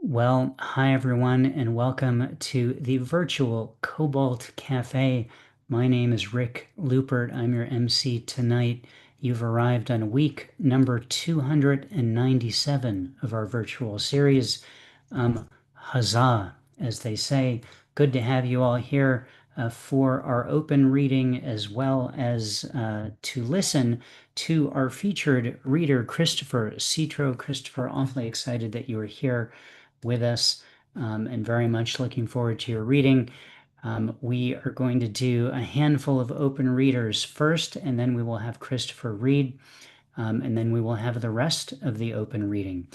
Well, hi everyone, and welcome to the virtual Cobalt Cafe. My name is Rick Lupert. I'm your MC tonight. You've arrived on week number 297 of our virtual series. Huzzah, as they say. Good to have you all here for our open reading as well as to listen to our featured reader, Christopher Citro. Christopher, awfully excited that you are here with us and very much looking forward to your reading. We are going to do a handful of open readers first, and then we will have Christopher read, and then we will have the rest of the open reading.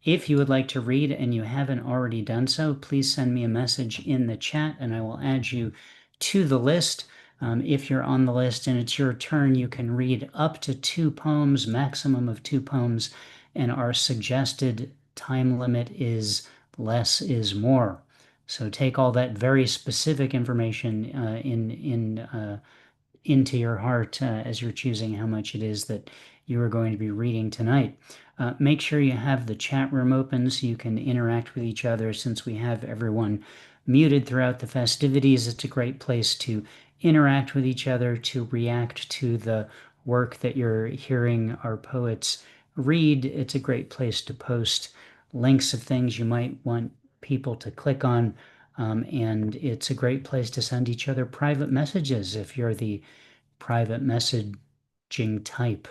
If you would like to read and you haven't already done so, please send me a message in the chat and I will add you to the list. If you're on the list and it's your turn, you can read up to 2 poems, maximum of 2 poems, and our suggested time limit is less is more. So take all that very specific information into your heart as you're choosing how much it is that you are going to be reading tonight. Make sure you have the chat room open so you can interact with each other. Since we have everyone muted throughout the festivities, it's a great place to interact with each other, to react to the work that you're hearing our poets read. It's a great place to post links of things you might want people to click on. And it's a great place to send each other private messages if you're the private messaging type.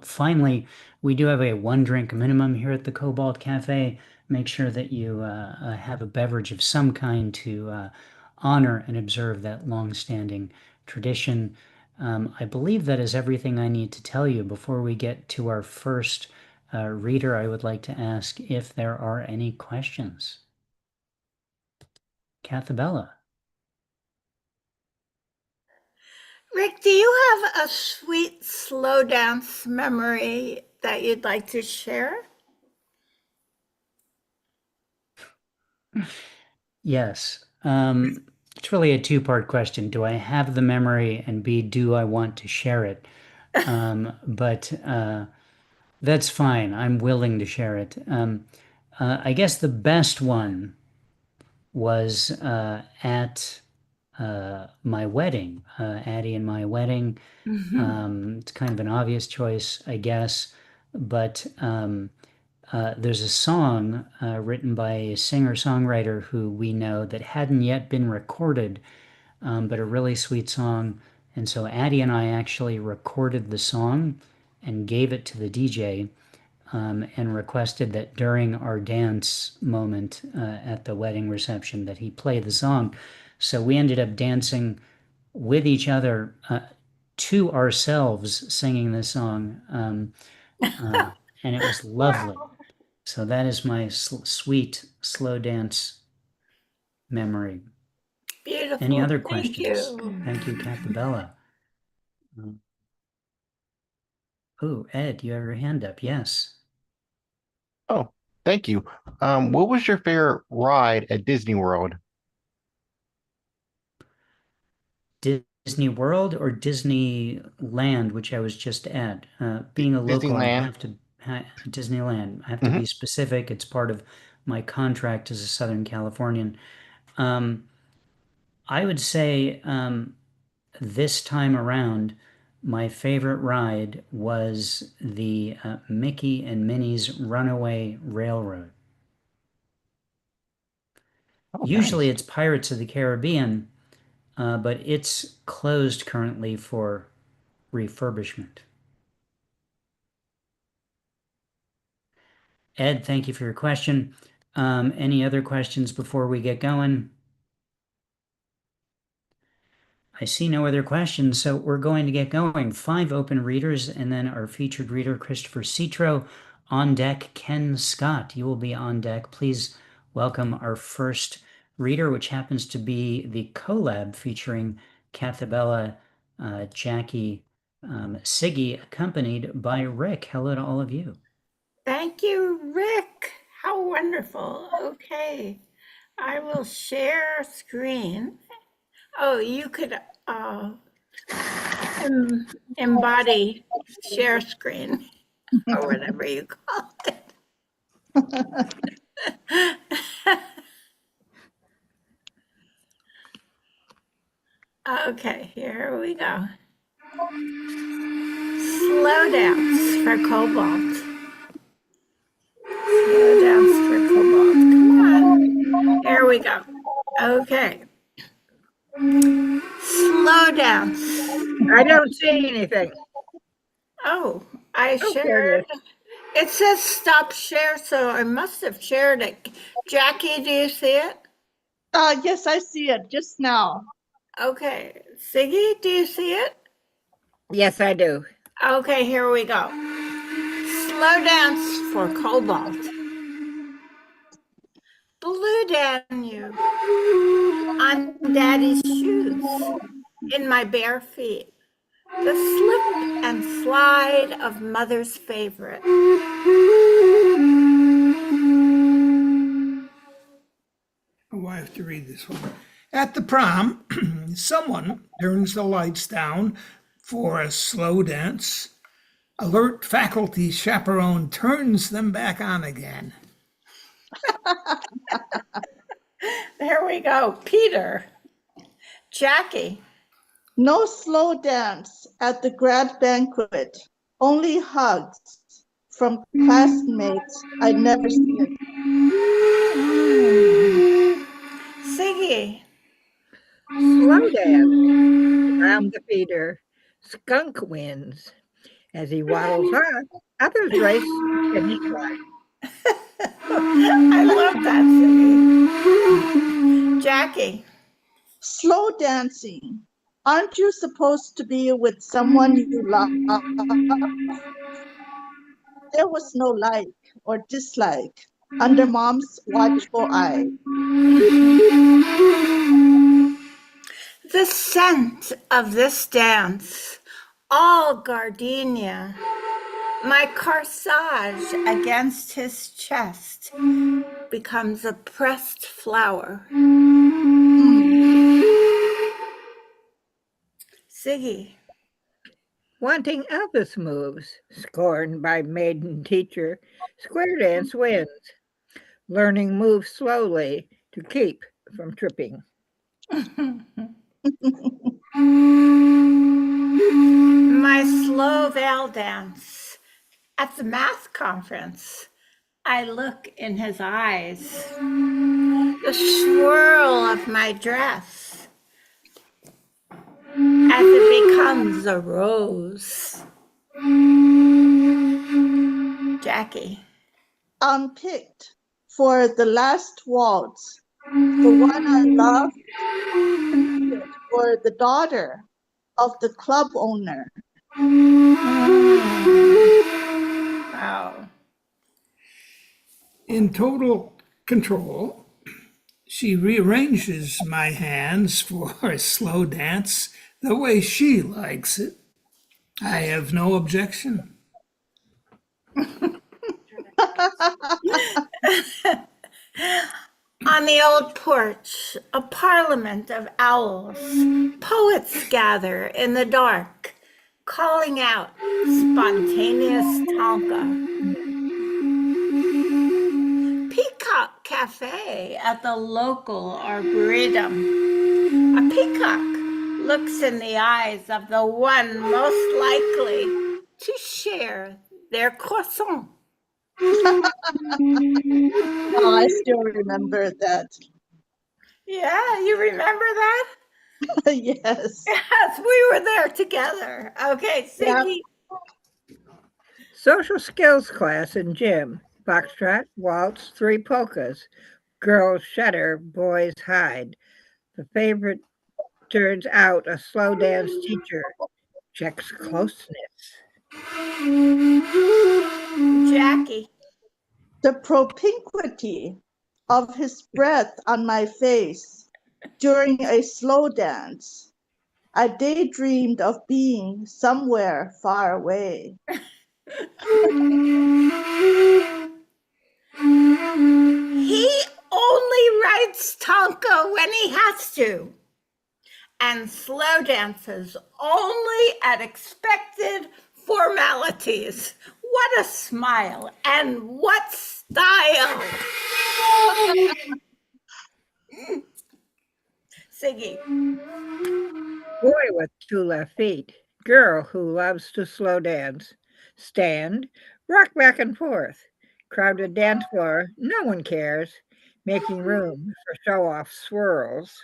Finally, we do have a 1 drink minimum here at the Cobalt Cafe. Make sure that you have a beverage of some kind to honor and observe that long-standing tradition. I believe that is everything I need to tell you. Before we get to our first reader, I would like to ask if there are any questions. Cathabella. Rick, do you have a sweet slow dance memory that you'd like to share? Yes. It's really a two-part question. Do I have the memory? And B, do I want to share it? But that's fine. I'm willing to share it. I guess the best one was at my wedding, Addie and my wedding. It's kind of an obvious choice, I guess, but there's a song written by a singer-songwriter who we know that hadn't yet been recorded, but a really sweet song. And so Addie and I actually recorded the song and gave it to the DJ and requested that during our dance moment at the wedding reception that he play the song. So we ended up dancing with each other to ourselves singing this song. And it was lovely. Wow. So that is my sweet slow dance memory. Any Beautiful. other Thank questions? you. Thank you, Cathabella. Oh, Ed, you have your hand up. Yes. Oh, thank you. What was your favorite ride at Disney World? Disney World or Disneyland, which I was just at. Being a local, I Disneyland. have to Disneyland. I have to Hmm. be specific. It's part of my contract as a Southern Californian. Um, I would say this time around, my favorite ride was the Mickey and Minnie's Runaway Railroad. Oh, Usually nice. it's Pirates of the Caribbean, but it's closed currently for refurbishment. Ed, thank you for your question. Any other questions before we get going? I see no other questions, so we're going to get going. 5 open readers, and then our featured reader, Christopher Citro. On deck, Ken Scott. You will be on deck. Please welcome our first reader, which happens to be the collab featuring Cathabella, Jackie, Siggy, accompanied by Rick. Hello to all of you. Thank you, Rick. How wonderful. Okay. I will share screen. Oh, you could embody share screen or whatever you call it. Okay, here we go. Slow dance for Cobalt. Slow dance for Cobalt. Come on. Here we go. Okay. Slow dance. I don't see anything. Oh, I Oh, there it shared. is. It says stop share, so I must have shared it. Jackie, do you see it? Yes, I see it just now. Okay. Siggy, do you see it? Yes, I do. Okay, here we go. Slow dance for Cobalt. Blue Danube on Daddy's shoes, in my bare feet. The slip and slide of Mother's favorite. Oh, I have to read this one. At the prom, someone turns the lights down for a slow dance. Alert faculty chaperone turns them back on again. There we go. Peter. Jackie. No slow dance at the grad banquet, only hugs from classmates I'd never seen. Siggy. Slow dance around the feeder. Skunk wins. As he waddles on, others race to the finish line. I love that, Siggy. Jackie. Slow dancing. Aren't you supposed to be with someone you love? There was no like or dislike under mom's watchful eye. The scent of this dance, all gardenia, my corsage against his chest becomes a pressed flower. Siggy. Wanting Elvis moves, scorned by maiden teacher, square dance wins. Learning moves slowly to keep from tripping. My slow veil dance at the math conference. I look in his eyes. The swirl of my dress as it becomes a rose. Jackie. Unpicked for the last waltz, the one I loved, for the daughter of the club owner. Wow. In total control, she rearranges my hands for a slow dance the way she likes it. I have no objection. On the old porch, a parliament of owls, poets gather in the dark, calling out spontaneous Tonka. Peacock Cafe at the local arboretum. A peacock looks in the eyes of the one most likely to share their croissant. Oh, I still remember that. Yeah, you remember that? Yes. Yes, we were there together. Okay, Siggy. Social skills class in gym. Foxtrot, waltz, 3 polkas. Girls shudder, boys hide. The favorite turns out a slow dance teacher. Checks closeness. Jackie. The propinquity of his breath on my face during a slow dance. I daydreamed of being somewhere far away. He only writes Tonka when he has to, and slow dances only at expected formalities. What a smile and what style! Siggy. Boy with two left feet. Girl who loves to slow dance. Stand, rock back and forth. Crowded dance floor, no one cares. Making room for show off swirls.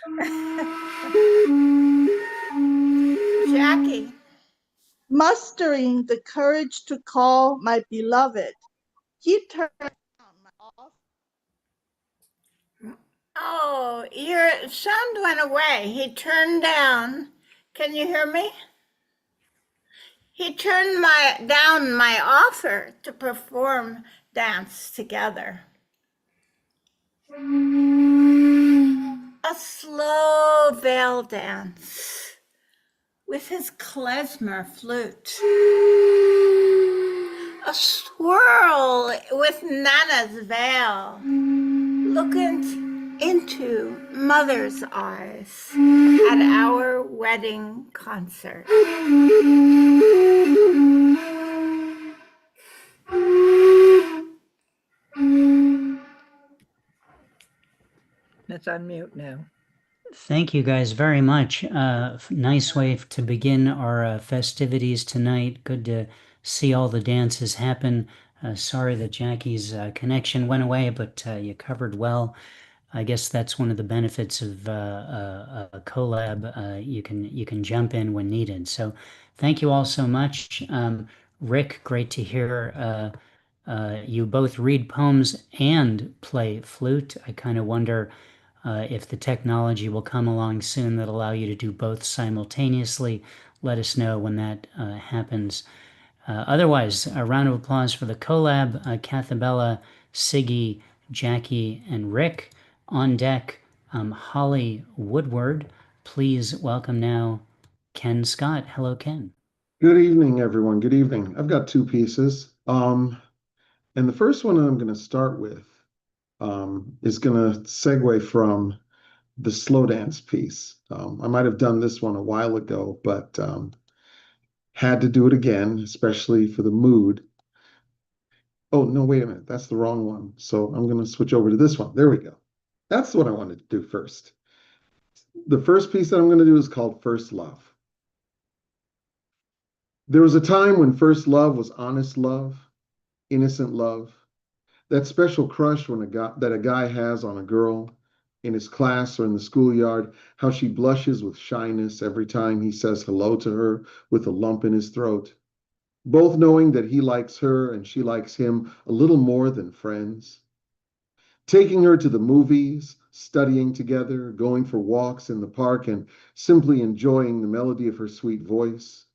Jackie. Mustering the courage to call my beloved, he turned down my offer. Oh, your sound went away. He turned down. Can you hear me? He turned down my offer to perform dance together. A slow veil dance with his klezmer flute. A swirl with Nana's veil. Looking into mother's eyes at our wedding concert. Let's unmute now. Thank you guys very much. Nice way to begin our festivities tonight. Good to see all the dances happen. Sorry that Jackie's connection went away, but you covered well. I guess that's one of the benefits of a collab. You can jump in when needed. So thank you all so much. Rick, great to hear you both read poems and play flute. I kind of wonder if the technology will come along soon that allow you to do both simultaneously. Let us know when that happens. Otherwise, a round of applause for the collab, Cathabella, Siggy, Jackie, and Rick. On deck, Holly Woodward. Please welcome now Ken Scott. Hello, Ken. Good evening, everyone. Good evening. I've got two pieces. And the first one I'm going to start with is going to segue from the slow dance piece. I might have done this one a while ago, but had to do it again, especially for the mood. Oh, no, wait a minute. That's the wrong one. So I'm going to switch over to this one. There we go. That's what I wanted to do first. The first piece that I'm going to do is called First Love. There was a time when first love was honest love, innocent love, that special crush when that a guy has on a girl in his class or in the schoolyard, how she blushes with shyness every time he says hello to her with a lump in his throat, both knowing that he likes her and she likes him a little more than friends. Taking her to the movies, studying together, going for walks in the park, and simply enjoying the melody of her sweet voice,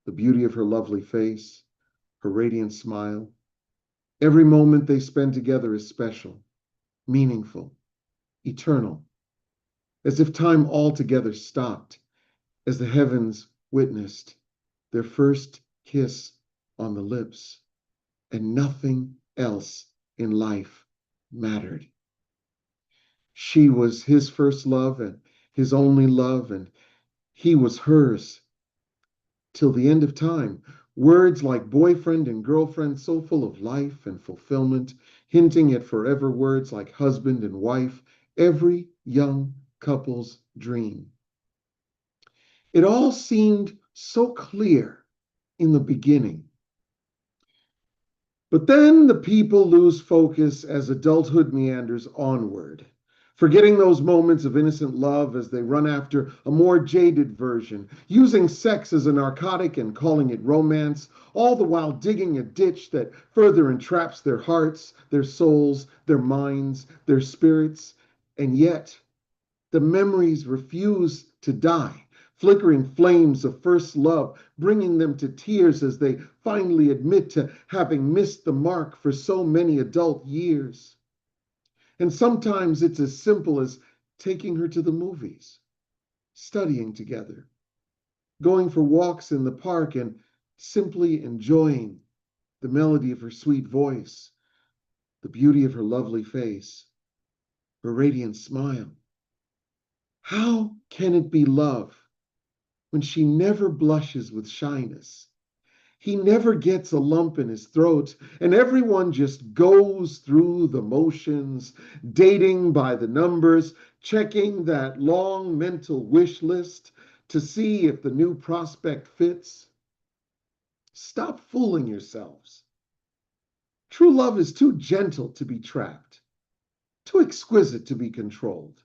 the beauty of her lovely face, her radiant smile. Every moment they spend together is special, meaningful, eternal, as if time altogether stopped, as the heavens witnessed their first kiss on the lips, and nothing else in life mattered. She was his first love and his only love, and he was hers till the end of time. Words like boyfriend and girlfriend, so full of life and fulfillment, hinting at forever words like husband and wife, every young couple's dream. It all seemed so clear in the beginning. But then the people lose focus as adulthood meanders onward, forgetting those moments of innocent love as they run after a more jaded version, using sex as a narcotic and calling it romance, all the while digging a ditch that further entraps their hearts, their souls, their minds, their spirits. And yet, the memories refuse to die, flickering flames of first love, bringing them to tears as they finally admit to having missed the mark for so many adult years. And sometimes it's as simple as taking her to the movies, studying together, going for walks in the park, and simply enjoying the melody of her sweet voice, the beauty of her lovely face, her radiant smile. How can it be love when she never blushes with shyness, He never gets a lump in his throat, and everyone just goes through the motions, dating by the numbers, checking that long mental wish list to see if the new prospect fits. Stop fooling yourselves. True love is too gentle to be trapped, too exquisite to be controlled,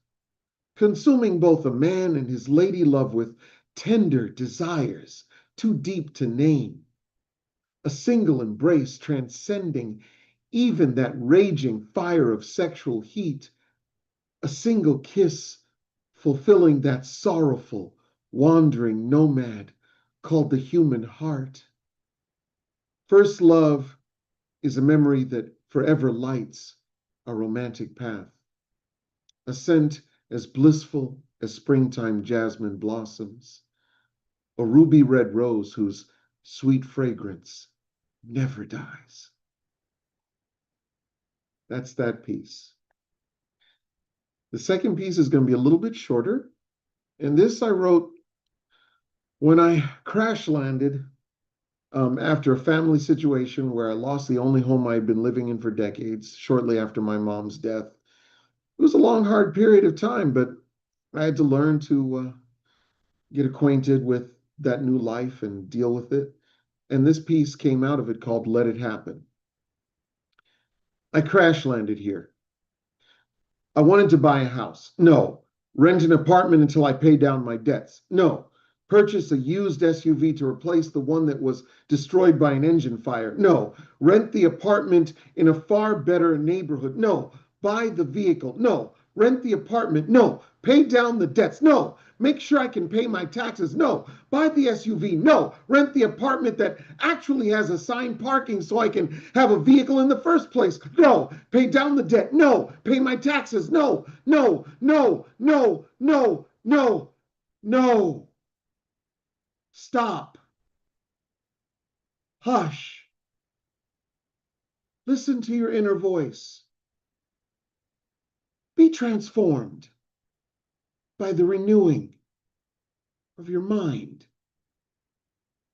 consuming both a man and his lady love with tender desires too deep to name. A single embrace transcending even that raging fire of sexual heat. A single kiss fulfilling that sorrowful, wandering nomad called the human heart. First love is a memory that forever lights a romantic path. A scent as blissful as springtime jasmine blossoms. A ruby red rose whose sweet fragrance never dies. That's that piece. The second piece is going to be a little bit shorter. And this I wrote when I crash landed after a family situation where I lost the only home I had been living in for decades, shortly after my mom's death. It was a long, hard period of time, but I had to learn to get acquainted with that new life and deal with it. And this piece came out of it called Let It Happen. I crash landed here. I wanted to buy a house. No. Rent an apartment until I pay down my debts. No. Purchase a used SUV to replace the one that was destroyed by an engine fire. No. Rent the apartment in a far better neighborhood. No. Buy the vehicle. No. Rent the apartment. No. Pay down the debts. No. Make sure I can pay my taxes. No. Buy the SUV. No. Rent the apartment that actually has assigned parking so I can have a vehicle in the first place. No. Pay down the debt. No. Pay my taxes. No. No. No. No. No. No. No. Stop. Hush. Listen to your inner voice. Be transformed by the renewing of your mind.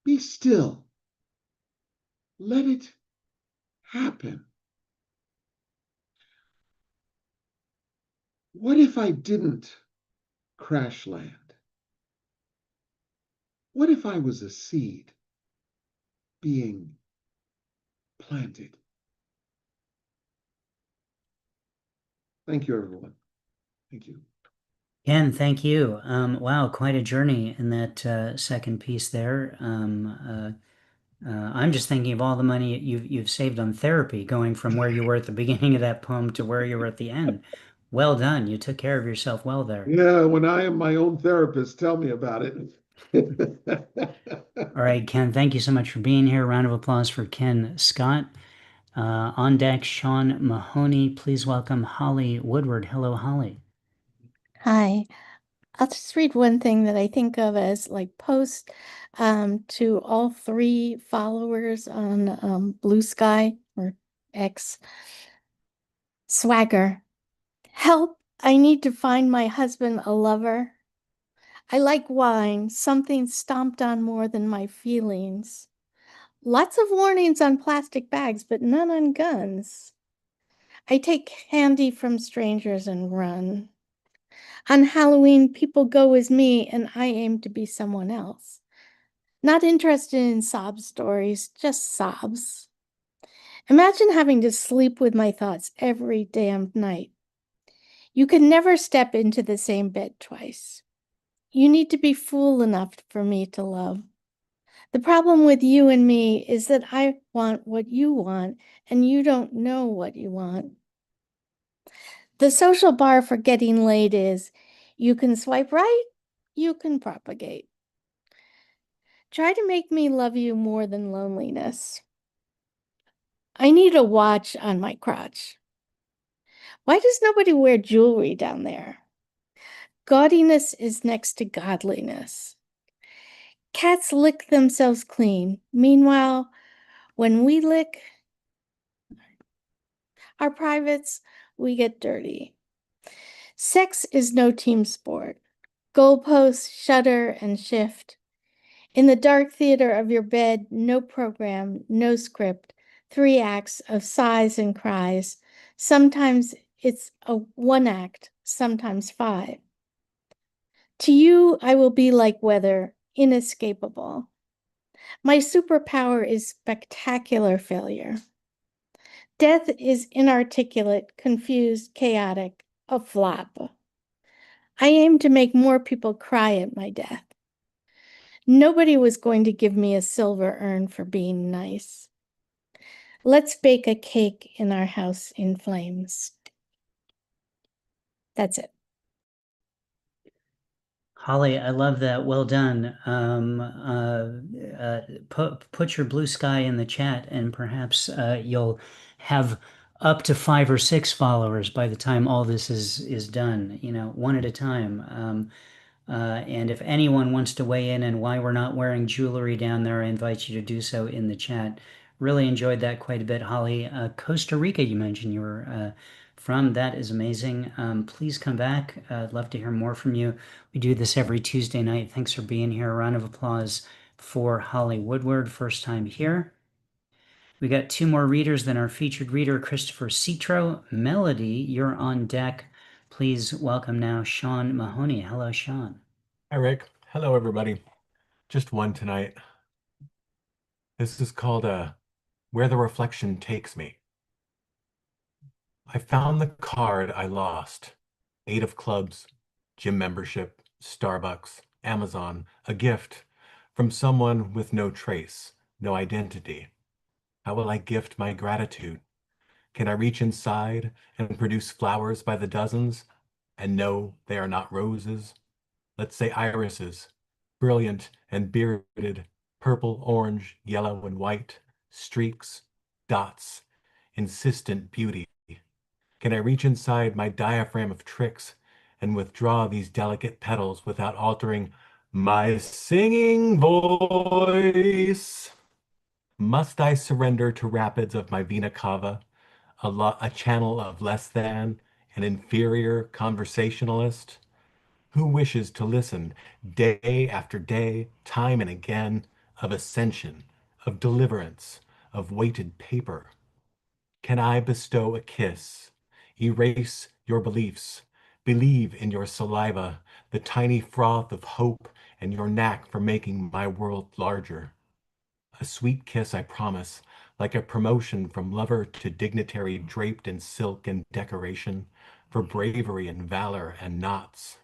Be still. Let it happen. What if I didn't crash land? What if I was a seed being planted? Thank you, everyone. Thank you. Ken, thank you. Wow, quite a journey in that second piece there. I'm just thinking of all the money you've saved on therapy, going from where you were at the beginning of that poem to where you were at the end. Well done. You took care of yourself well there. Yeah, when I am my own therapist, tell me about it. All right, Ken, thank you so much for being here. Round of applause for Ken Scott. On deck, Sean Mahoney. Please welcome Holly Woodward. Hello, Holly. Hi. I'll just read one thing that I think of as like post to all three followers on Blue Sky or X. Swagger. Help! I need to find my husband a lover. I like wine, something stomped on more than my feelings. Lots of warnings on plastic bags, but none on guns. I take candy from strangers and run. On Halloween, people go as me, and I aim to be someone else. Not interested in sob stories, just sobs. Imagine having to sleep with my thoughts every damned night. You can never step into the same bed twice. You need to be fool enough for me to love. The problem with you and me is that I want what you want, and you don't know what you want. The social bar for getting laid is, you can swipe right, you can propagate. Try to make me love you more than loneliness. I need a watch on my crotch. Why does nobody wear jewelry down there? Gaudiness is next to godliness. Cats lick themselves clean. Meanwhile, when we lick our privates, we get dirty. Sex is no team sport. Goalposts shudder and shift. In the dark theater of your bed, no program, no script, 3 acts of sighs and cries. Sometimes it's a 1 act, sometimes 5. To you, I will be like weather, inescapable. My superpower is spectacular failure. Death is inarticulate, confused, chaotic, a flop. I aim to make more people cry at my death. Nobody was going to give me a silver urn for being nice. Let's bake a cake in our house in flames. That's it. Holly, I love that. Well done. Put your blue sky in the chat, and perhaps you'll have up to 5 or 6 followers by the time all this is done. You know, one at a time. And if anyone wants to weigh in and why we're not wearing jewelry down there, I invite you to do so in the chat. Really enjoyed that quite a bit, Holly. Costa Rica, you mentioned you were from. That is amazing. Please come back. I'd love to hear more from you. We do this every Tuesday night. Thanks for being here. A round of applause for Holly Woodward, first time here. We got 2 more readers than our featured reader, Christopher Citro. Melody, you're on deck. Please welcome now Sean Mahoney. Hello, Sean. Hi, Rick. Hello, everybody. Just one tonight. This is called Where the Reflection Takes Me. I found the card I lost. 8 of clubs, gym membership, Starbucks, Amazon, a gift from someone with no trace, no identity. How will I gift my gratitude? Can I reach inside and produce flowers by the dozens and know they are not roses? Let's say irises, brilliant and bearded, purple, orange, yellow, and white, streaks, dots, insistent beauty. Can I reach inside my diaphragm of tricks and withdraw these delicate petals without altering my singing voice? Must I surrender to rapids of my vena cava, a channel of less than, an inferior conversationalist? Who wishes to listen day after day, time and again, of ascension, of deliverance, of weighted paper? Can I bestow a kiss, erase your beliefs, believe in your saliva, the tiny froth of hope, and your knack for making my world larger? A sweet kiss, I promise, like a promotion from lover to dignitary draped in silk and decoration, for bravery and valor and knots.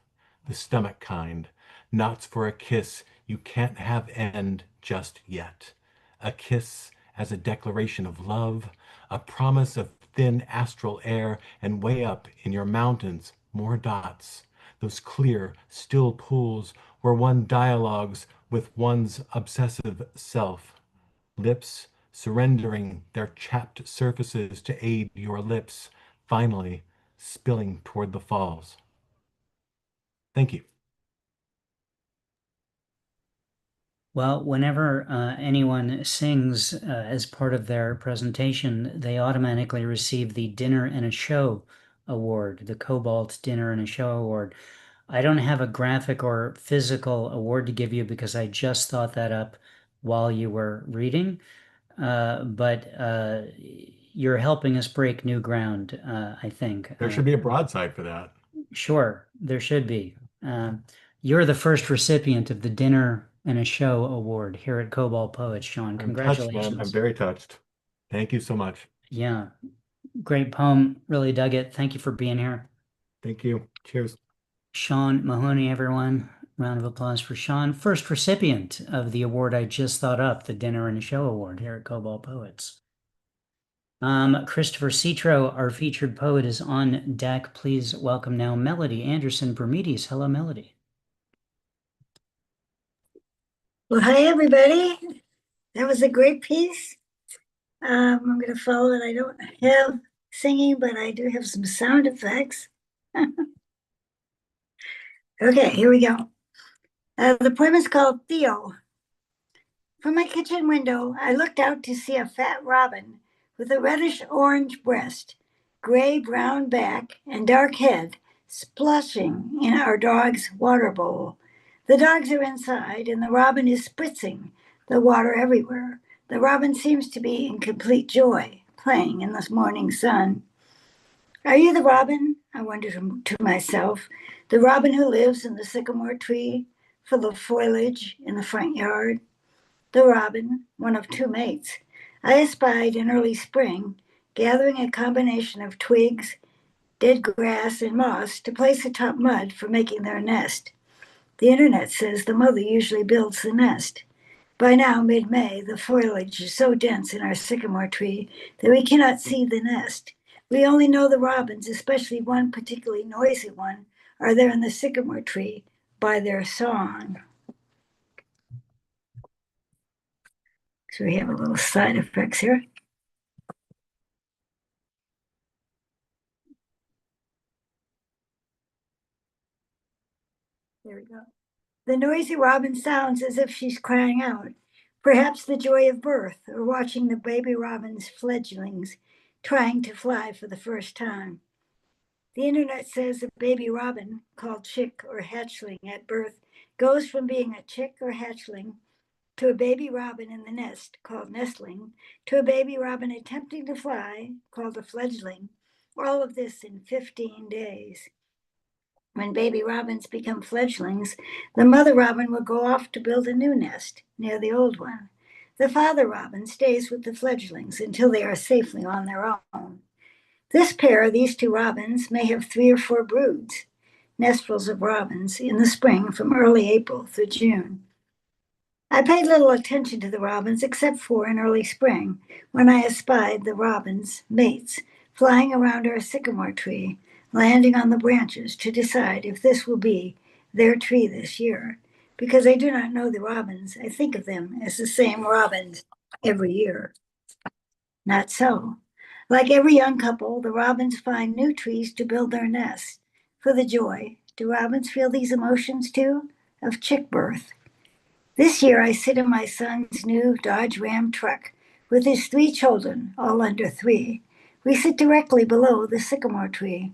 The stomach kind, knots for a kiss you can't have end just yet. A kiss as a declaration of love, a promise of thin astral air, and way up in your mountains, more dots. Those clear, still pools where one dialogues with one's obsessive self. Lips surrendering their chapped surfaces to aid your lips, finally spilling toward the falls. Thank you. Well, whenever anyone sings as part of their presentation, they automatically receive the Dinner and a Show award, the Cobalt Dinner and a Show award. I don't have a graphic or physical award to give you because I just thought that up while you were reading. But you're helping us break new ground, I think. There should be a broadside for that. Sure, there should be. You're the first recipient of the Dinner and a Show award here at Cobalt Poets, Sean. I'm touched, man. Congratulations. I'm very touched. Thank you so much. Yeah, great poem. Really dug it. Thank you for being here. Thank you. Cheers. Sean Mahoney, everyone. Round of applause for Sean. First recipient of the award I just thought up, the Dinner and a Show award here at Cobalt Poets. Christopher Citro, our featured poet, is on deck. Please welcome now Melody Anderson Brumides. Hello, Melody. Well, hi, everybody. That was a great piece. I'm going to follow it. I don't have singing, but I do have some sound effects. Okay, here we go. The poem is called Theo. From my kitchen window, I looked out to see a fat robin with a reddish-orange breast, gray-brown back, and dark head splashing in our dog's water bowl. The dogs are inside, and the robin is spritzing the water everywhere. The robin seems to be in complete joy, playing in the morning sun. Are you the robin? I wonder to myself, the robin who lives in the sycamore tree, full of foliage in the front yard? The robin, one of two mates, I espied in early spring, gathering a combination of twigs, dead grass, and moss to place atop mud for making their nest. The internet says the mother usually builds the nest. By now, mid-May, the foliage is so dense in our sycamore tree that we cannot see the nest. We only know the robins, especially one particularly noisy one, are there in the sycamore tree by their song. So we have a little side effects here. There we go. The noisy robin sounds as if she's crying out, perhaps the joy of birth, or watching the baby robin's fledglings trying to fly for the first time. The internet says a baby robin, called chick or hatchling at birth, goes from being a chick or hatchling to a baby robin in the nest, called nestling, to a baby robin attempting to fly, called a fledgling. All of this in 15 days. When baby robins become fledglings, the mother robin will go off to build a new nest near the old one. The father robin stays with the fledglings until they are safely on their own. This pair, these two robins, may have 3 or 4 broods, nestfuls of robins, in the spring from early April through June. I paid little attention to the robins except for in early spring, when I espied the robins' mates flying around our sycamore tree, landing on the branches to decide if this will be their tree this year. Because I do not know the robins, I think of them as the same robins every year. Not so. Like every young couple, the robins find new trees to build their nests. For the joy, do robins feel these emotions too? Of chick birth. This year I sit in my son's new Dodge Ram truck with his 3 children, all under 3. We sit directly below the sycamore tree.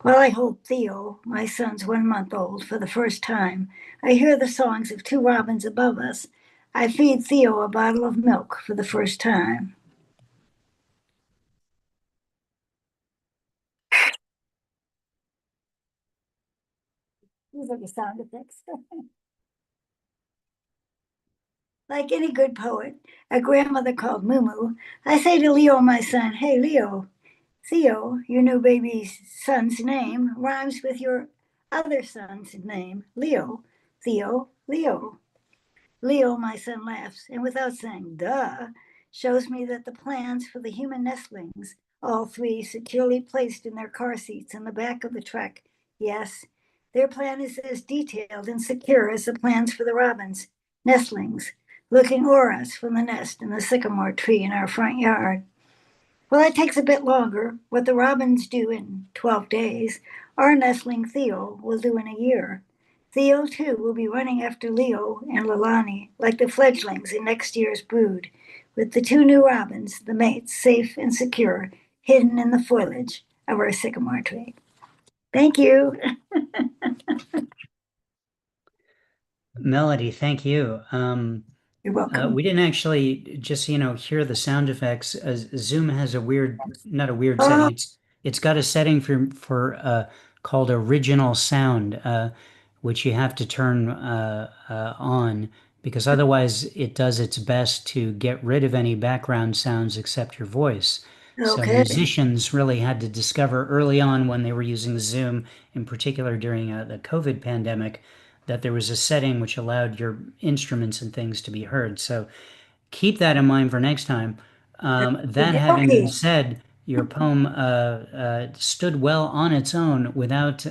While I hold Theo, my son's 1 month old, for the first time, I hear the songs of 2 robins above us. I feed Theo a bottle of milk for the first time. These are the sound effects. Like any good poet, a grandmother called Mumu, I say to Leo, my son, hey, Leo, Theo, your new baby's son's name, rhymes with your other son's name, Leo. Theo, Leo. Leo, my son, laughs, and without saying duh, shows me that the plans for the human nestlings, all 3 securely placed in their car seats in the back of the truck, yes, their plan is as detailed and secure as the plans for the robins, nestlings, looking o'er us from the nest in the sycamore tree in our front yard. Well, that takes a bit longer. What the robins do in 12 days, our nestling Theo will do in a year. Theo, too, will be running after Leo and Lilani like the fledglings in next year's brood, with the 2 new robins, the mates, safe and secure, hidden in the foliage of our sycamore tree. Thank you. Melody, thank you. You're welcome. We didn't actually just, hear the sound effects. Zoom has a weird, not a weird setting. It's got a setting for called original sound, which you have to turn on because otherwise it does its best to get rid of any background sounds except your voice. So Okay. musicians really had to discover early on when they were using Zoom, in particular during the COVID pandemic, that there was a setting which allowed your instruments and things to be heard. So keep that in mind for next time. That having been said, your poem stood well on its own without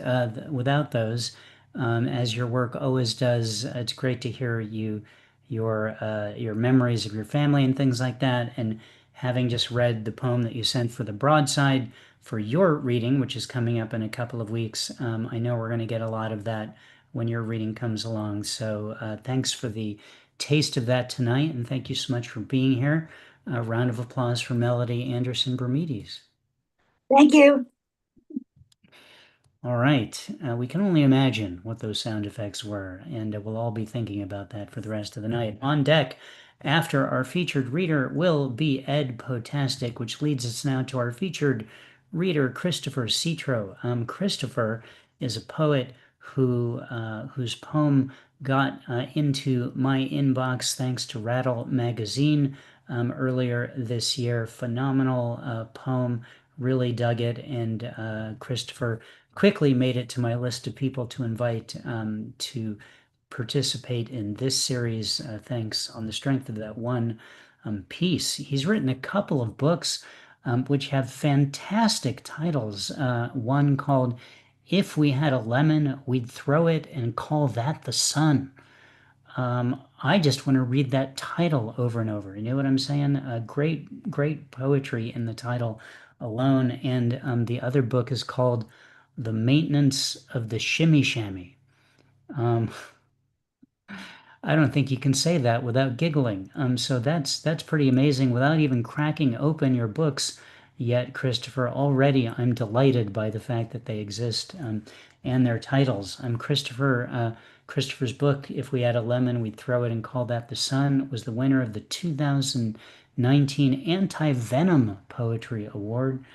those, as your work always does. It's great to hear your memories of your family and things like that. And having just read the poem that you sent for the broadside for your reading, which is coming up in a couple of weeks, I know we're going to get a lot of that when your reading comes along. So thanks for the taste of that tonight, and thank you so much for being here. A round of applause for Melody Anderson Brumides. Thank you. All right. We can only imagine what those sound effects were, and we'll all be thinking about that for the rest of the night. On deck, after our featured reader, will be Ed Potastic, which leads us now to our featured reader, Christopher Citro. Christopher is a poet whose poem got into my inbox thanks to Rattle magazine earlier this year. Phenomenal poem. Really dug it, and Christopher quickly made it to my list of people to invite to participate in this series, thanks on the strength of that one piece. He's written a couple of books which have fantastic titles. One called If We Had a Lemon, We'd Throw It and Call That the Sun. I just want to read that title over and over. You know what I'm saying? Great, great poetry in the title alone. And the other book is called The Maintenance of the Shimmy Shammy. Um, I don't think you can say that without giggling. So that's pretty amazing without even cracking open your books yet, Christopher. Already I'm delighted by the fact that they exist and their titles. Christopher's book, If We Had a Lemon, We'd Throw It and Call That the Sun, was the winner of the 2019 Anti-Venom Poetry Award.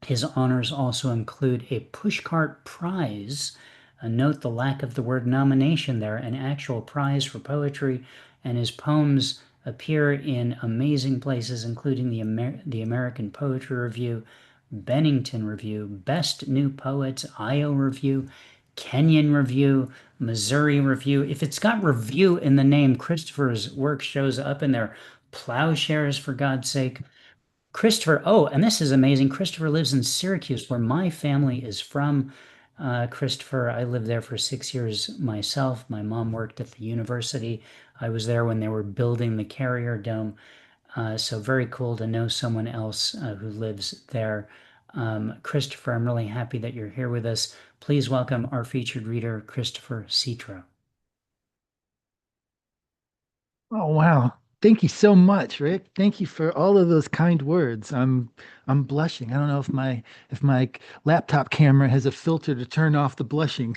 His honors also include a pushcart prize. Note the lack of the word nomination there, an actual prize for poetry, and his poems appear in amazing places, including the American Poetry Review, Bennington Review, Best New Poets, IO Review, Kenyon Review, Missouri Review. If it's got review in the name, Christopher's work shows up in there. Plowshares, for God's sake. Christopher, oh, and this is amazing. Christopher lives in Syracuse, where my family is from. Christopher, I lived there for 6 years myself. My mom worked at the university. I was there when they were building the Carrier Dome. So very cool to know someone else who lives there. Christopher, I'm really happy that you're here with us. Please welcome our featured reader, Christopher Citro. Oh wow. Thank you so much, Rick. Thank you for all of those kind words. I'm blushing. I don't know if my laptop camera has a filter to turn off the blushing.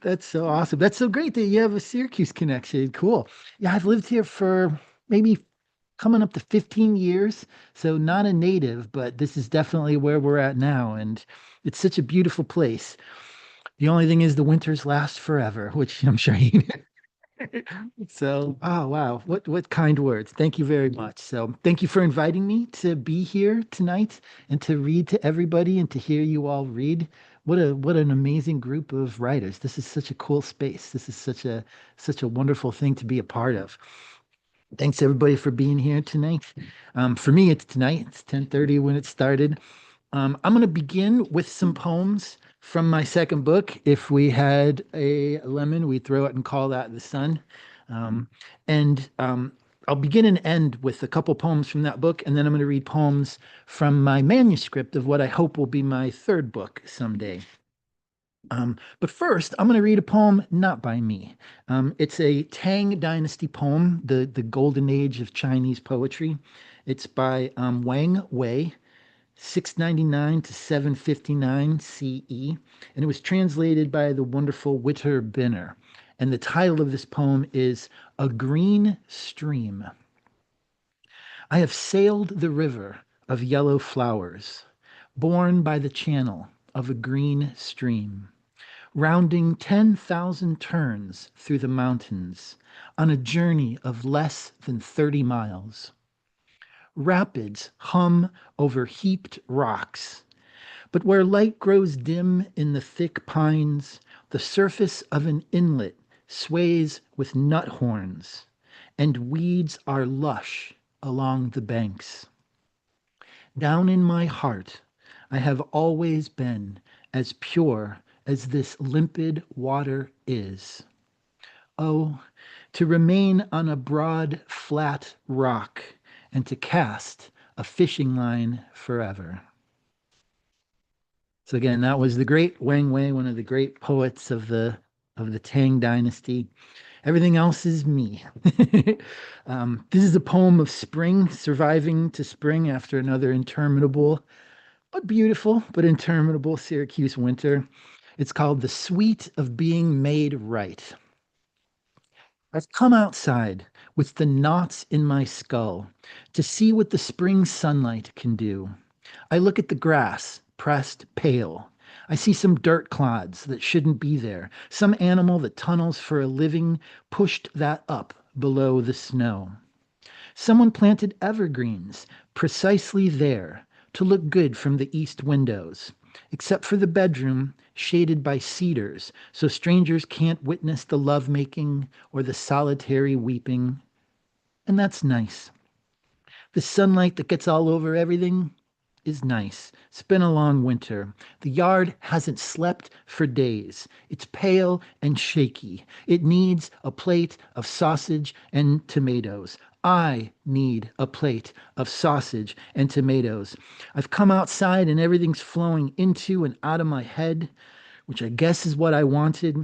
That's so awesome. That's so great that you have a Syracuse connection. Cool. Yeah, I've lived here for maybe coming up to 15 years. So not a native, but this is definitely where we're at now. And it's such a beautiful place. The only thing is the winters last forever, which I'm sure you So, oh wow, what kind words. Thank you very much. So, thank you for inviting me to be here tonight and to read to everybody and to hear you all read. What an amazing group of writers. This is such a cool space. This is such a wonderful thing to be a part of. Thanks everybody for being here tonight. For me, it's tonight. It's 10:30 when it started. I'm going to begin with some poems from my second book. If we had a lemon, we'd throw it and call that the sun. And I'll begin and end with a couple poems from that book, and then I'm going to read poems from my manuscript of what I hope will be my third book someday. But first, I'm going to read a poem not by me. It's a Tang Dynasty poem, the golden age of Chinese poetry. It's by Wang Wei. 699 to 759 CE, and it was translated by the wonderful Witter Binner. And the title of this poem is A Green Stream. I have sailed the river of yellow flowers, borne by the channel of a green stream, rounding 10,000 turns through the mountains on a journey of less than 30 miles. Rapids hum over heaped rocks, but where light grows dim in the thick pines, the surface of an inlet sways with nut horns, and weeds are lush along the banks. Down in my heart, I have always been as pure as this limpid water is. Oh, to remain on a broad, flat rock and to cast a fishing line forever. So again, that was the great Wang Wei, one of the great poets of the Tang Dynasty. Everything else is me. This is a poem of spring, surviving to spring after another interminable A beautiful but interminable Syracuse winter. It's called The Sweet of Being Made Right. I've come outside with the knots in my skull to see what the spring sunlight can do. I look at the grass, pressed pale. I see some dirt clods that shouldn't be there. Some animal that tunnels for a living pushed that up below the snow. Someone planted evergreens precisely there to look good from the east windows, except for the bedroom shaded by cedars, so strangers can't witness the lovemaking or the solitary weeping. And that's nice. The sunlight that gets all over everything is nice. It's been a long winter. The yard hasn't slept for days. It's pale and shaky. It needs a plate of sausage and tomatoes. I need a plate of sausage and tomatoes. I've come outside and everything's flowing into and out of my head, which I guess is what I wanted.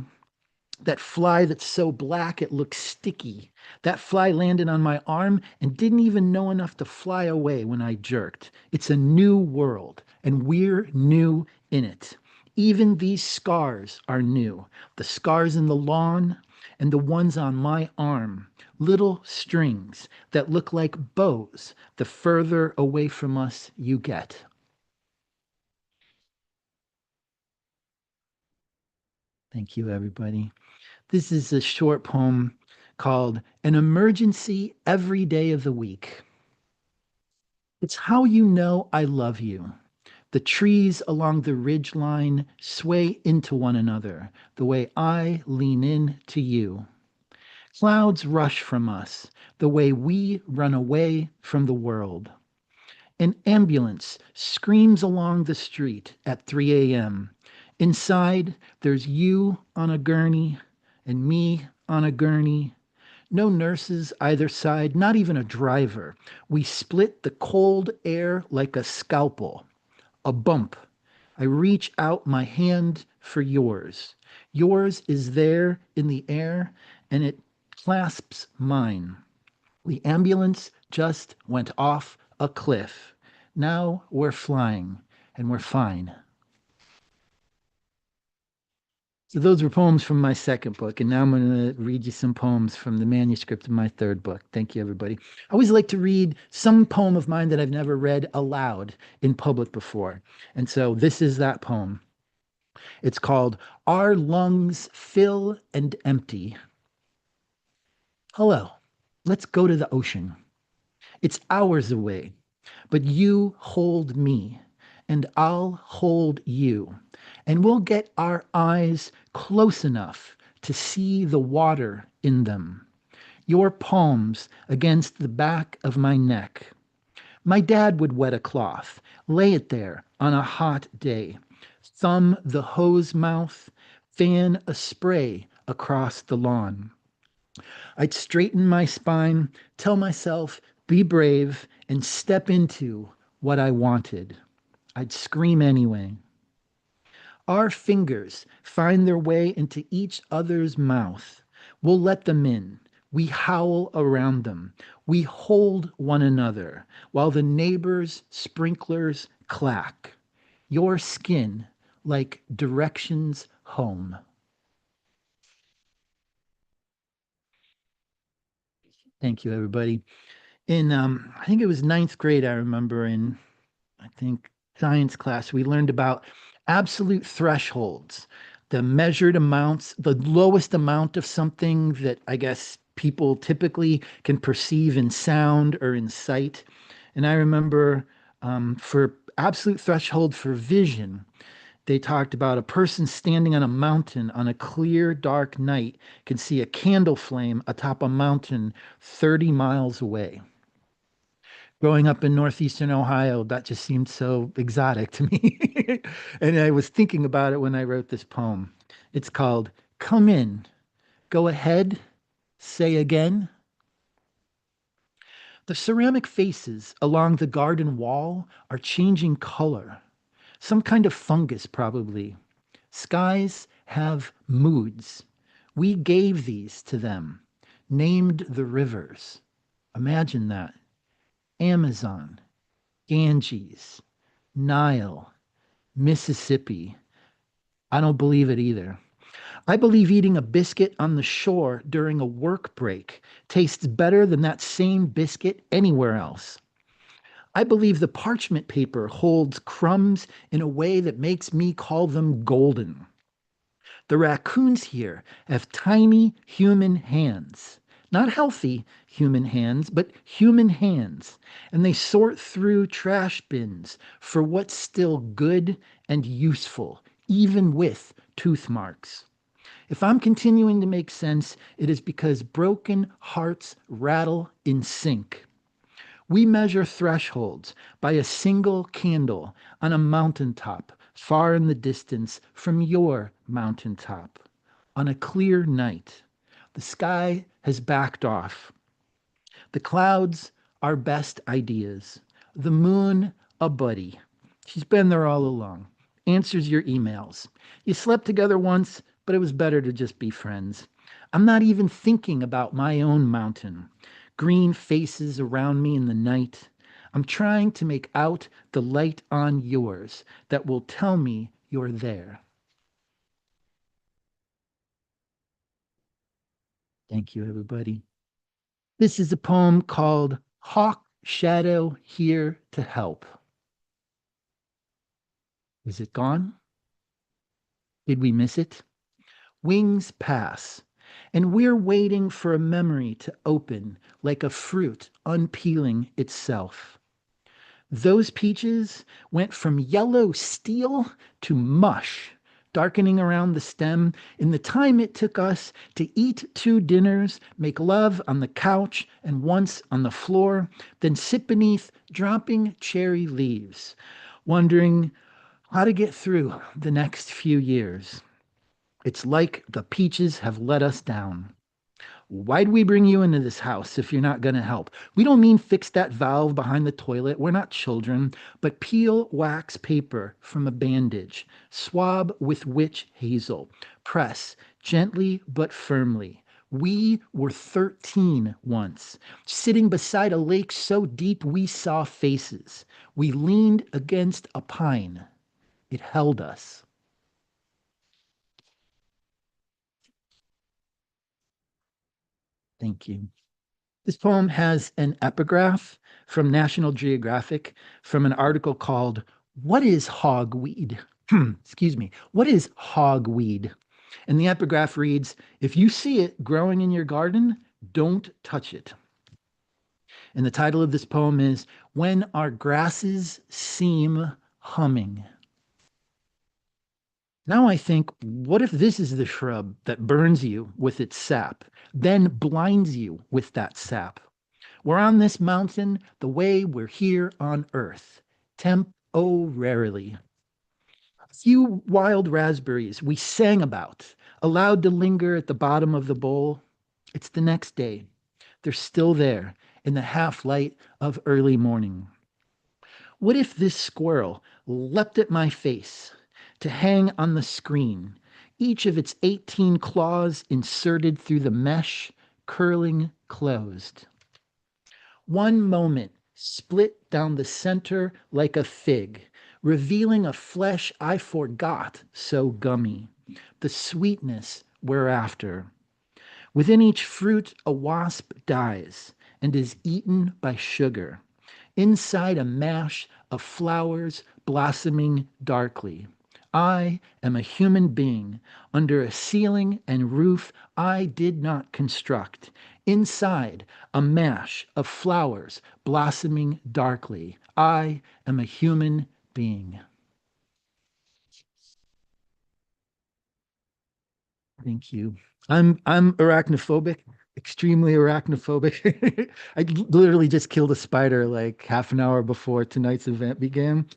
That fly that's so black it looks sticky. That fly landed on my arm and didn't even know enough to fly away when I jerked. It's a new world, and we're new in it. Even these scars are new. The scars in the lawn and the ones on my arm. Little strings that look like bows the further away from us you get. Thank you, everybody. This is a short poem called An Emergency Every Day of the Week. It's how you know I love you. The trees along the ridge line sway into one another the way I lean in to you. Clouds rush from us the way we run away from the world. An ambulance screams along the street at 3 a.m. Inside, there's you on a gurney and me on a gurney. No nurses either side, not even a driver. We split the cold air like a scalpel. A bump. I reach out my hand for yours. Yours is there in the air and it clasps mine. The ambulance just went off a cliff. Now we're flying and we're fine. So those were poems from my second book, and now I'm going to read you some poems from the manuscript of my third book. Thank you, everybody. I always like to read some poem of mine that I've never read aloud in public before. And so this is that poem. It's called Our Lungs Fill and Empty. Hello, let's go to the ocean. It's hours away, but you hold me, and I'll hold you, and we'll get our eyes close enough to see the water in them. Your palms against the back of my neck. My dad would wet a cloth, lay it there on a hot day, thumb the hose mouth, fan a spray across the lawn. I'd straighten my spine, tell myself, be brave, and step into what I wanted. I'd scream anyway. Our fingers find their way into each other's mouth. We'll let them in. We howl around them. We hold one another while the neighbors' sprinklers clack. Your skin like directions home. Thank you, everybody. In I think it was ninth grade, I remember in I think science class, we learned about absolute thresholds, the measured amounts, the lowest amount of something that I guess people typically can perceive in sound or in sight. And I remember for absolute threshold for vision, they talked about a person standing on a mountain on a clear, dark night can see a candle flame atop a mountain 30 miles away. Growing up in northeastern Ohio, that just seemed so exotic to me. And I was thinking about it when I wrote this poem. It's called Come In, Go Ahead, Say Again. The ceramic faces along the garden wall are changing color. Some kind of fungus, probably. Skies have moods. We gave these to them, named the rivers. Imagine that. Amazon, Ganges, Nile, Mississippi. I don't believe it either. I believe eating a biscuit on the shore during a work break tastes better than that same biscuit anywhere else. I believe the parchment paper holds crumbs in a way that makes me call them golden. The raccoons here have tiny human hands. Not healthy human hands, but human hands. And they sort through trash bins for what's still good and useful, even with tooth marks. If I'm continuing to make sense, it is because broken hearts rattle in sync. We measure thresholds by a single candle on a mountaintop far in the distance from your mountaintop. On a clear night, the sky has backed off. The clouds are best ideas. The moon, a buddy. She's been there all along. Answers your emails. You slept together once, but it was better to just be friends. I'm not even thinking about my own mountain. Green faces around me in the night. I'm trying to make out the light on yours that will tell me you're there. Thank you, everybody. This is a poem called Hawk Shadow Here to Help. Is it gone? Did we miss it? Wings pass, and we're waiting for a memory to open like a fruit unpeeling itself. Those peaches went from yellow steel to mush, darkening around the stem in the time it took us to eat 2 dinners, make love on the couch and once on the floor, then sit beneath dropping cherry leaves, wondering how to get through the next few years. It's like the peaches have let us down. Why'd we bring you into this house if you're not going to help? We don't mean fix that valve behind the toilet. We're not children, but peel wax paper from a bandage, swab with witch hazel, press gently but firmly. We were 13 once, sitting beside a lake so deep we saw faces. We leaned against a pine. It held us. Thank you. This poem has an epigraph from National Geographic from an article called What is Hogweed? Excuse me. What is hogweed? And the epigraph reads, if you see it growing in your garden, don't touch it. And the title of this poem is When Our Grasses Seem Humming. Now I think, what if this is the shrub that burns you with its sap, then blinds you with that sap? We're on this mountain the way we're here on earth, temporarily. A few wild raspberries we sang about, allowed to linger at the bottom of the bowl. It's the next day. They're still there in the half light of early morning. What if this squirrel leapt at my face to hang on the screen, each of its 18 claws inserted through the mesh, curling closed? One moment split down the center like a fig, revealing a flesh I forgot so gummy, the sweetness we're after. Within each fruit a wasp dies and is eaten by sugar, inside a mash of flowers blossoming darkly. I am a human being under a ceiling and roof I did not construct, inside a mash of flowers blossoming darkly. I am a human being. Thank you. I'm arachnophobic, extremely arachnophobic. I literally just killed a spider like half an hour before tonight's event began.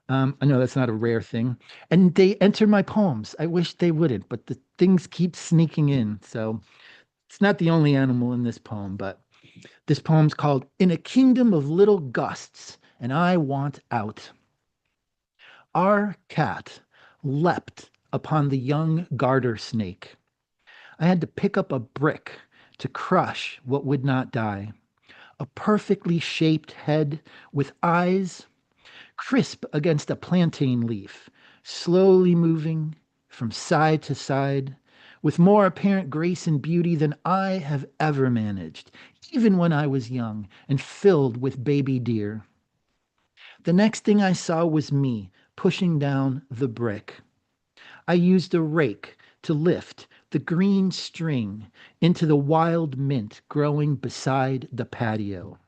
I know that's not a rare thing. And they enter my poems. I wish they wouldn't, but the things keep sneaking in. So it's not the only animal in this poem, but this poem's called In a Kingdom of Little Gusts, and I Want Out. Our cat leapt upon the young garter snake. I had to pick up a brick to crush what would not die. A perfectly shaped head with eyes crisp against a plantain leaf, slowly moving from side to side, with more apparent grace and beauty than I have ever managed, even when I was young and filled with baby deer. The next thing I saw was me pushing down the brick. I used a rake to lift the green string into the wild mint growing beside the patio.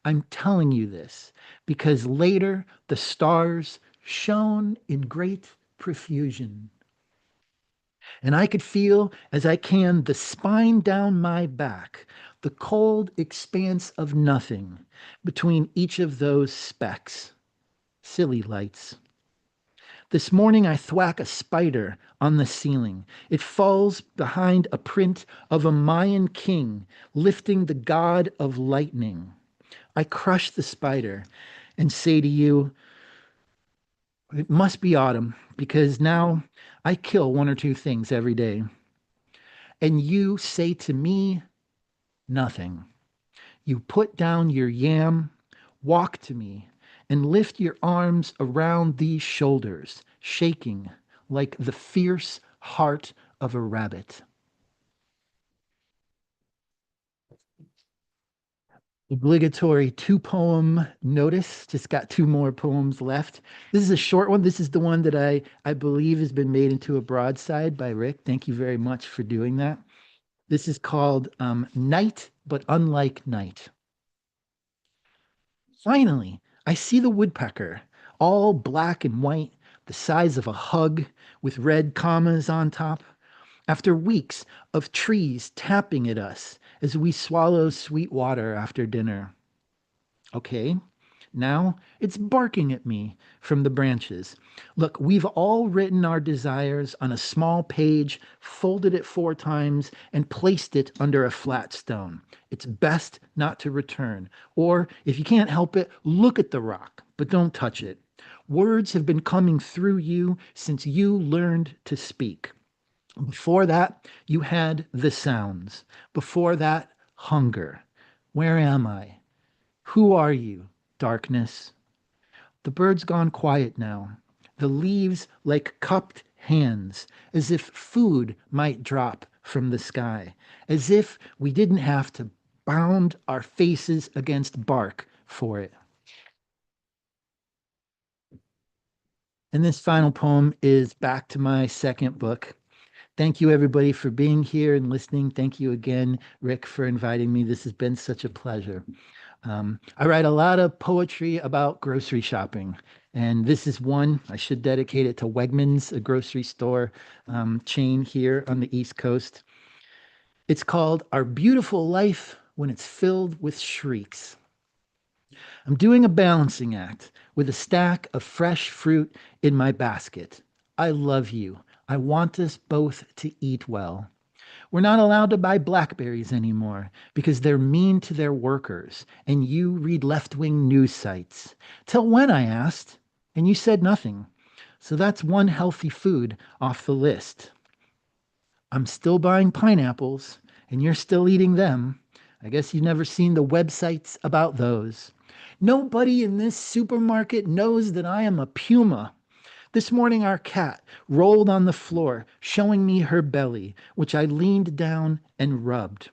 I'm telling you this because later the stars shone in great profusion. And I could feel, as I can, the spine down my back, the cold expanse of nothing between each of those specks. Silly lights. This morning I thwack a spider on the ceiling. It falls behind a print of a Mayan king lifting the god of lightning. I crush the spider and say to you, it must be autumn because now I kill one or two things every day. And you say to me, nothing. You put down your yam, walk to me, and lift your arms around these shoulders, shaking like the fierce heart of a rabbit. Obligatory 2-poem notice. Just got 2 more poems left. This is a short one. This is the one that I believe has been made into a broadside by Rick. Thank you very much for doing that. This is called Night, but Unlike Night. Finally, I see the woodpecker, all black and white, the size of a hug, with red commas on top. After weeks of trees tapping at us as we swallow sweet water after dinner. Okay, now it's barking at me from the branches. Look, we've all written our desires on a small page, folded it 4 times, and placed it under a flat stone. It's best not to return. Or, if you can't help it, look at the rock, but don't touch it. Words have been coming through you since you learned to speak. Before that, you had the sounds. Before that, hunger. Where am I? Who are you, darkness? The bird's gone quiet now. The leaves like cupped hands, as if food might drop from the sky, as if we didn't have to bound our faces against bark for it. And this final poem is back to my second book. Thank you, everybody, for being here and listening. Thank you again, Rick, for inviting me. This has been such a pleasure. I write a lot of poetry about grocery shopping, and this is one. I should dedicate it to Wegmans, a grocery store chain here on the East Coast. It's called Our Beautiful Life When It's Filled with Shrieks. I'm doing a balancing act with a stack of fresh fruit in my basket. I love you. I want us both to eat well. We're not allowed to buy blackberries anymore because they're mean to their workers, and you read left-wing news sites. Till when, I asked, and you said nothing. So that's one healthy food off the list. I'm still buying pineapples, and you're still eating them. I guess you've never seen the websites about those. Nobody in this supermarket knows that I am a puma. This morning, our cat rolled on the floor, showing me her belly, which I leaned down and rubbed.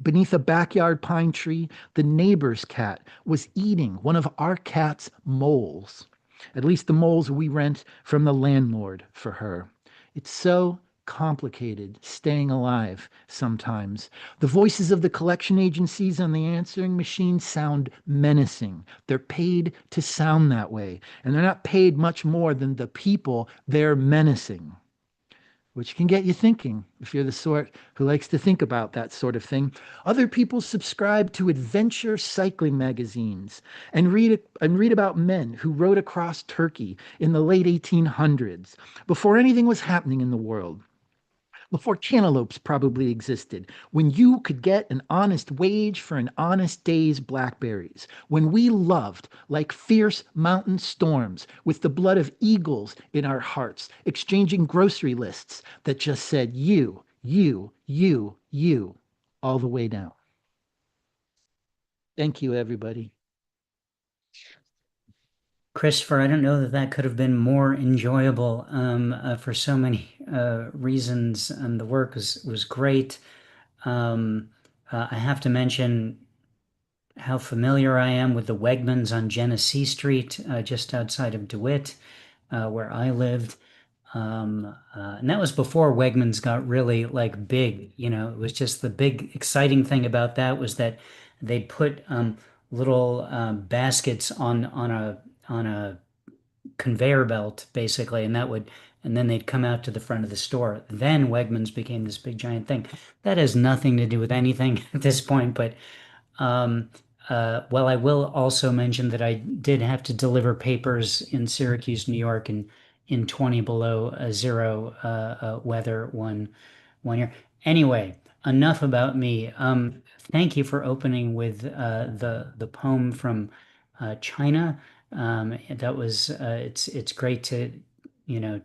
Beneath a backyard pine tree, the neighbor's cat was eating one of our cat's moles, at least the moles we rent from the landlord for her. It's so complicated staying alive sometimes. The voices of the collection agencies on the answering machine sound menacing. They're paid to sound that way, and they're not paid much more than the people they're menacing, which can get you thinking if you're the sort who likes to think about that sort of thing. Other people subscribe to adventure cycling magazines and read about men who rode across Turkey in the late 1800s, before anything was happening in the world. Before cantaloupes probably existed, when you could get an honest wage for an honest day's blackberries, when we loved like fierce mountain storms with the blood of eagles in our hearts, exchanging grocery lists that just said you, all the way down. Thank you, everybody. Christopher, I don't know that that could have been more enjoyable for so many reasons. The work was great. I have to mention how familiar I am with the Wegmans on Genesee Street, just outside of DeWitt, where I lived. And that was before Wegmans got really like big. It was just the big exciting thing about that was that they'd put little baskets on a conveyor belt basically, and then they'd come out to the front of the store. Then Wegmans became this big giant thing. That has nothing to do with anything at this point, but um, well, I will also mention that I did have to deliver papers in Syracuse, New York, in 20 below zero weather one year. Anyway, enough about me. Thank you for opening with the poem from China. That was it's great to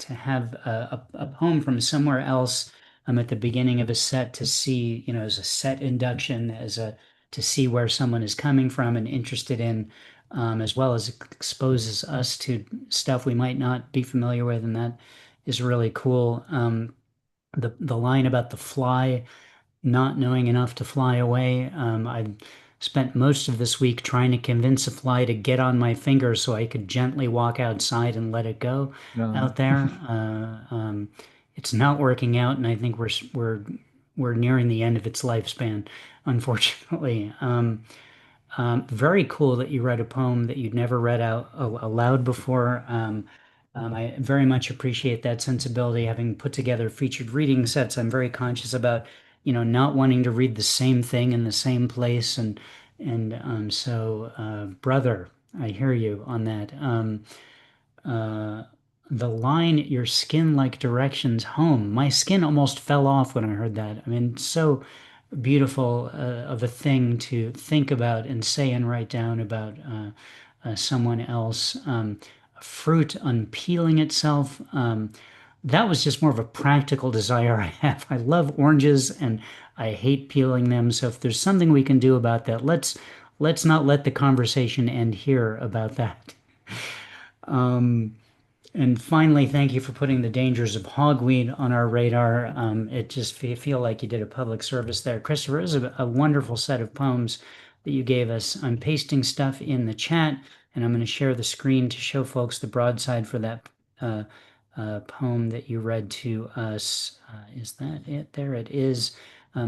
have a poem from somewhere else at the beginning of a set to see as a set induction to see where someone is coming from and interested in, as well as it exposes us to stuff we might not be familiar with, and that is really cool. The line about the fly not knowing enough to fly away. I spent most of this week trying to convince a fly to get on my finger so I could gently walk outside and let it go No. out there. It's not working out, and I think we're nearing the end of its lifespan, unfortunately. Very cool that you read a poem that you'd never read out aloud before. I very much appreciate that sensibility. Having put together featured reading sets, I'm very conscious about, not wanting to read the same thing in the same place. So, brother, I hear you on that. Uh, the line, your skin like directions home. My skin almost fell off when I heard that. I mean, so beautiful of a thing to think about and say and write down about someone else. Fruit unpeeling itself. That was just more of a practical desire I have. I love oranges and I hate peeling them. So if there's something we can do about that, let's not let the conversation end here about that. And finally, thank you for putting the dangers of hogweed on our radar. It just feel like you did a public service there. Christopher, it was a wonderful set of poems that you gave us. I'm pasting stuff in the chat, and I'm going to share the screen to show folks the broadside for that poem that you read to us. Is that it? There it is.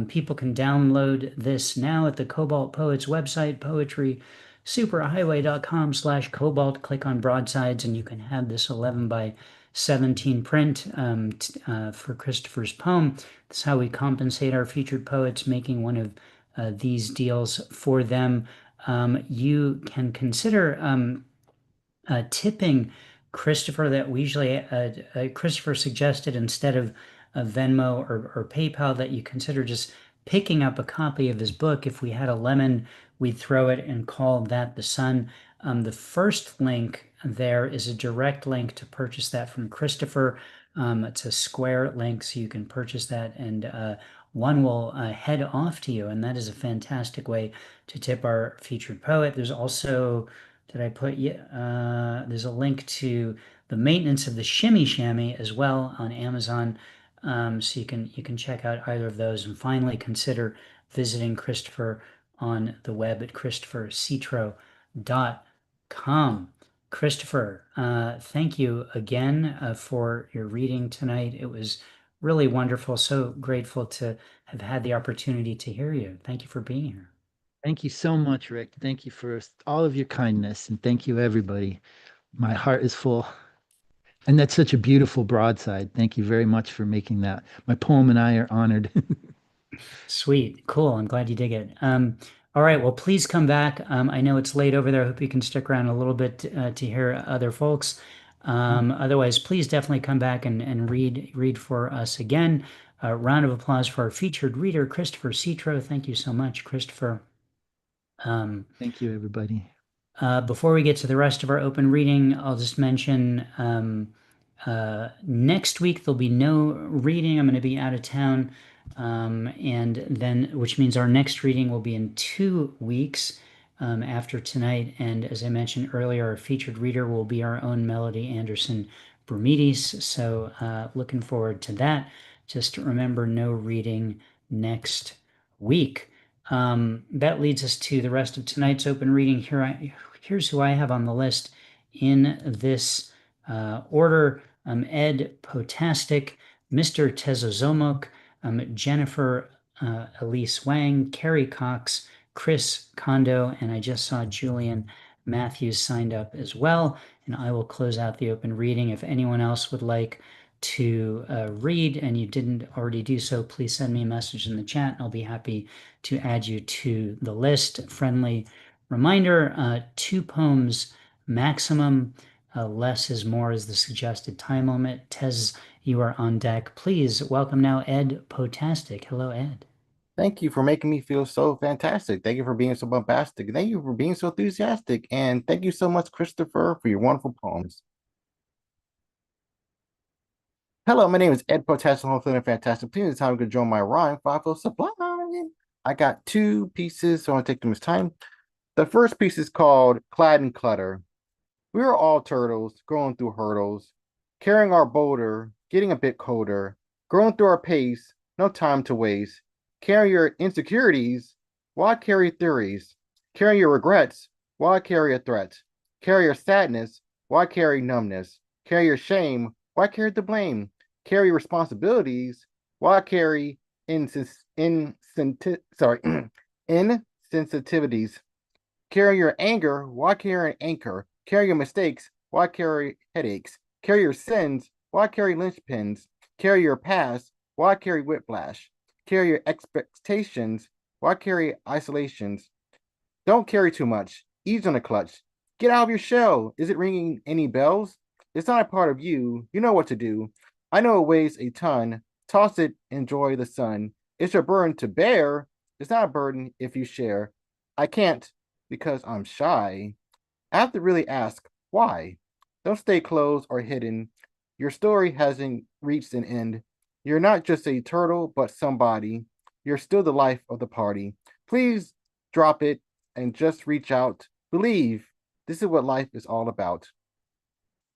People can download this now at the Cobalt Poets website, poetrysuperhighway.com/cobalt. Click on broadsides and you can have this 11 by 17 print for Christopher's poem. That's how we compensate our featured poets, making one of these deals for them. You can consider tipping Christopher. That we usually Christopher suggested instead of Venmo or PayPal that you consider just picking up a copy of his book. If we had a lemon, we'd throw it and call that the sun. The first link there is a direct link to purchase that from Christopher. It's a square link, so you can purchase that, and one will head off to you, and that is a fantastic way to tip our featured poet. There's also, did I put, yeah, there's a link to the maintenance of the Shimmy Shammy as well on Amazon. So you can check out either of those, and finally consider visiting Christopher on the web at christophercitro.com. Christopher, thank you again for your reading tonight. It was really wonderful. So grateful to have had the opportunity to hear you. Thank you for being here. Thank you so much, Rick. Thank you for all of your kindness, and thank you, everybody. My heart is full. And that's such a beautiful broadside. Thank you very much for making that. My poem and I are honored. Sweet. Cool. I'm glad you dig it. All right. Well, please come back. I know it's late over there. I hope you can stick around a little bit to hear other folks. Otherwise, please definitely come back and read for us again. A round of applause for our featured reader, Christopher Citro. Thank you so much, Christopher. Thank you, everybody. Before we get to the rest of our open reading, I'll just mention next week there'll be no reading. I'm going to be out of town, and then which means our next reading will be in 2 weeks. after tonight. And as I mentioned earlier, our featured reader will be our own Melody Anderson Brumides. So looking forward to that. Just remember, no reading next week. That leads us to the rest of tonight's open reading. Here's who I have on the list in this order. Ed Potastic, Mr. Tezozomok, Jennifer Elise Wang, Carrie Cox, Chris Kondo, and I just saw Julian Matthews signed up as well. And I will close out the open reading. If anyone else would like to read and you didn't already do so, please send me a message in the chat and I'll be happy to add you to the list. Friendly reminder, 2 poems maximum. Less is more is the suggested time limit. Tez, you are on deck. Please welcome now Ed Potastic. Hello, Ed. Thank you for making me feel so fantastic. Thank you for being so bombastic. Thank you for being so enthusiastic. And thank you so much, Christopher, for your wonderful poems. Hello, my name is Ed Potastic. Hopefully, I'm fantastic. Please, it's time to join my rhyme. I feel sublime. I got 2 pieces, so I'll take them as time. The first piece is called Clad in Clutter. We are all turtles, going through hurdles, carrying our boulder, getting a bit colder, growing through our pace, no time to waste. Carry your insecurities, why carry theories? Carry your regrets, why carry a threat? Carry your sadness, why carry numbness? Carry your shame, why carry the blame? Carry responsibilities, why carry insensitivities? Carry your anger, why carry an anchor? Carry your mistakes, why carry headaches? Carry your sins, why carry linchpins? Carry your past, why carry whiplash? Carry your expectations, why carry isolations? Don't carry too much, ease on the clutch. Get out of your shell, is it ringing any bells? It's not a part of you, you know what to do. I know it weighs a ton, toss it, enjoy the sun. It's your burden to bear, it's not a burden if you share. I can't, because I'm shy. I have to really ask, why? Don't stay closed or hidden. Your story hasn't reached an end. You're not just a turtle, but somebody. You're still the life of the party. Please drop it and just reach out. Believe. This is what life is all about.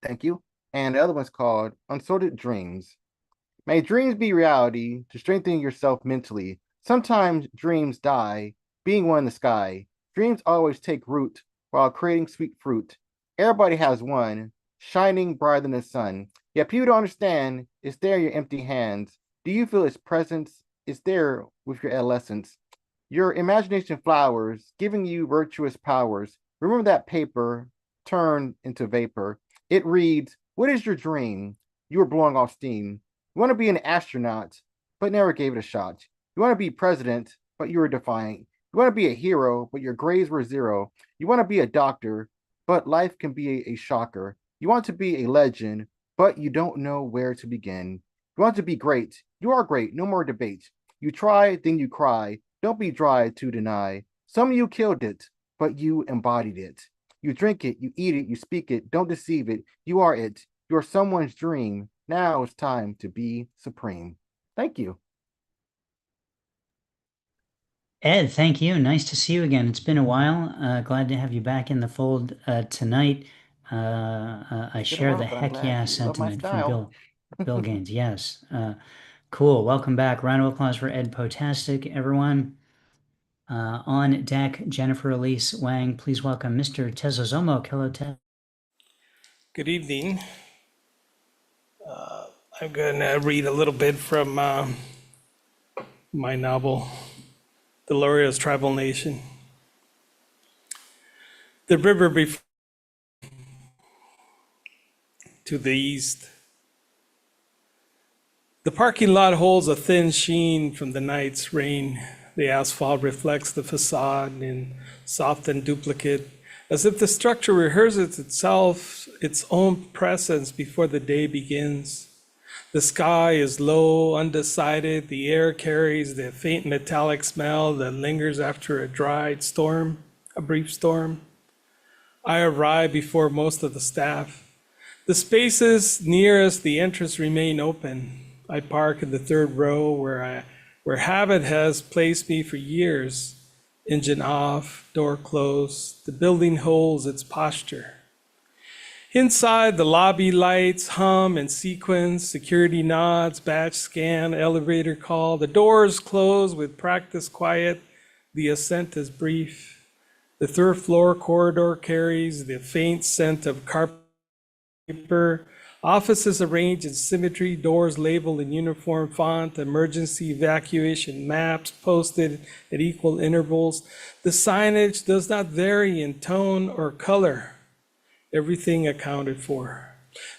Thank you. And the other one's called Unsorted Dreams. May dreams be reality to strengthen yourself mentally. Sometimes dreams die, being one in the sky. Dreams always take root while creating sweet fruit. Everybody has one, shining brighter than the sun. Yet people don't understand, it's there in your empty hands. Do you feel its presence? It's there with your adolescence. Your imagination flowers, giving you virtuous powers. Remember that paper turned into vapor. It reads, what is your dream? You were blowing off steam. You want to be an astronaut, but never gave it a shot. You want to be president, but you were defiant. You want to be a hero, but your grades were 0. You want to be a doctor, but life can be a shocker. You want to be a legend, but you don't know where to begin. You want to be great. You are great. No more debate. You try, then you cry. Don't be dry to deny. Some of you killed it, but you embodied it. You drink it, you eat it, you speak it. Don't deceive it. You are it. You are someone's dream. Now it's time to be supreme. Thank you. Ed, thank you. Nice to see you again. It's been a while. Glad to have you back in the fold tonight. I share the heck yeah sentiment from Bill Gaines. Yes. Cool. Welcome back. Round of applause for Ed Potastic, everyone. On deck, Jennifer Elise Wang. Please welcome Mr. Tezozomo. Hello, Tez. Good evening. I'm going to read a little bit from my novel, The Glorious Tribal Nation. The river to the east. The parking lot holds a thin sheen from the night's rain. The asphalt reflects the facade in soft and duplicate, as if the structure rehearses itself, its own presence before the day begins. The sky is low, undecided. The air carries the faint metallic smell that lingers after a brief storm. I arrive before most of the staff. The spaces nearest the entrance remain open. I park in the third row where habit has placed me for years. Engine off, door closed. The building holds its posture. Inside, the lobby lights hum and sequence, security nods, badge scan, elevator call. The doors close with practice quiet. The ascent is brief. The third floor corridor carries the faint scent of carpet paper. Offices arranged in symmetry, doors labeled in uniform font, emergency evacuation maps posted at equal intervals. The signage does not vary in tone or color. Everything accounted for.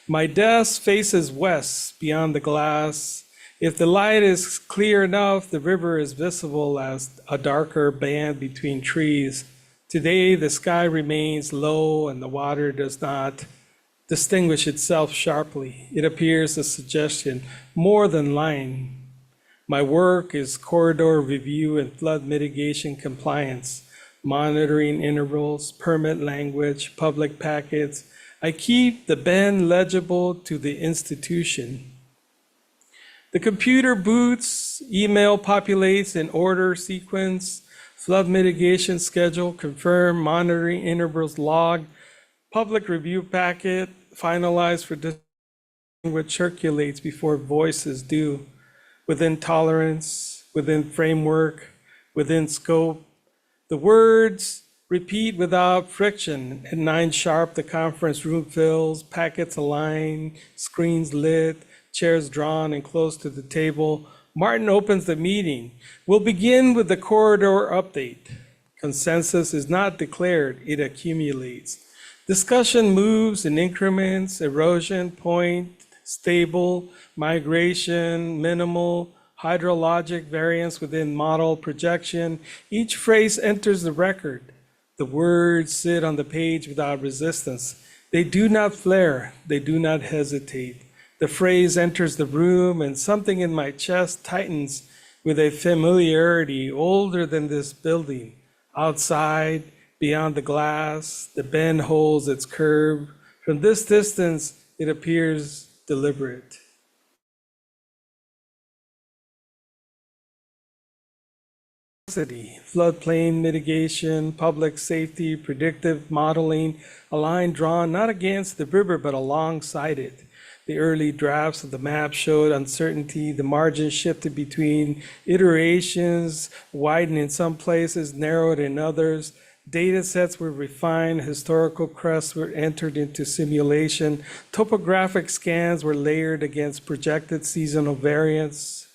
My desk faces west beyond the glass. If the light is clear enough, the river is visible as a darker band between trees. Today, the sky remains low and the water does not distinguish itself sharply. It appears a suggestion more than line. My work is corridor review and flood mitigation compliance, monitoring intervals, permit language, public packets. I keep the bend legible to the institution. The computer boots, email populates in order sequence, flood mitigation schedule, confirm, monitoring intervals log, public review packet, finalized for language circulates before voices do, within tolerance, within framework, within scope. The words repeat without friction. At 9 sharp, the conference room fills, packets aligned, screens lit, chairs drawn and close to the table. Martin opens the meeting. We'll begin with the corridor update. Consensus is not declared, it accumulates. Discussion moves in increments, erosion, point, stable, migration, minimal, hydrologic variance within model projection. Each phrase enters the record. The words sit on the page without resistance. They do not flare, they do not hesitate. The phrase enters the room and something in my chest tightens with a familiarity older than this building. Outside, beyond the glass, the bend holds its curve. From this distance, it appears deliberate. Floodplain mitigation, public safety, predictive modeling, a line drawn not against the river but alongside it. The early drafts of the map showed uncertainty. The margins shifted between iterations, widened in some places, narrowed in others. Data sets were refined, historical crests were entered into simulation, topographic scans were layered against projected seasonal variance.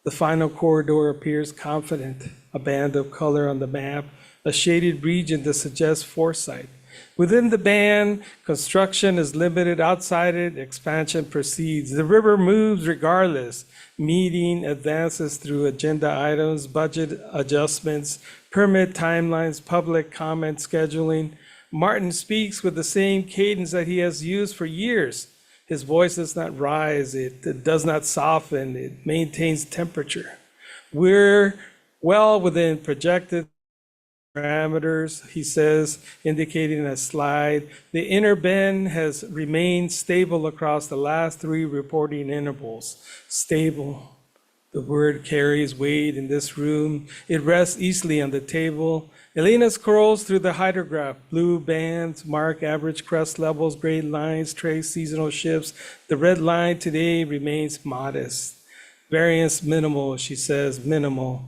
The final corridor appears confident, a band of color on the map, a shaded region that suggests foresight. Within the band, construction is limited. Outside it, expansion proceeds. The river moves regardless. Meeting advances through agenda items, budget adjustments, permit timelines, public comment scheduling. Martin speaks with the same cadence that he has used for years. His voice does not rise, it does not soften, it maintains temperature. We're well within projected parameters, he says, indicating a slide. The inner bend has remained stable across the last 3 reporting intervals. Stable. The word carries weight in this room. It rests easily on the table. Elena scrolls through the hydrograph. Blue bands mark average crest levels, gray lines trace seasonal shifts. The red line today remains modest. Variance minimal, she says, minimal.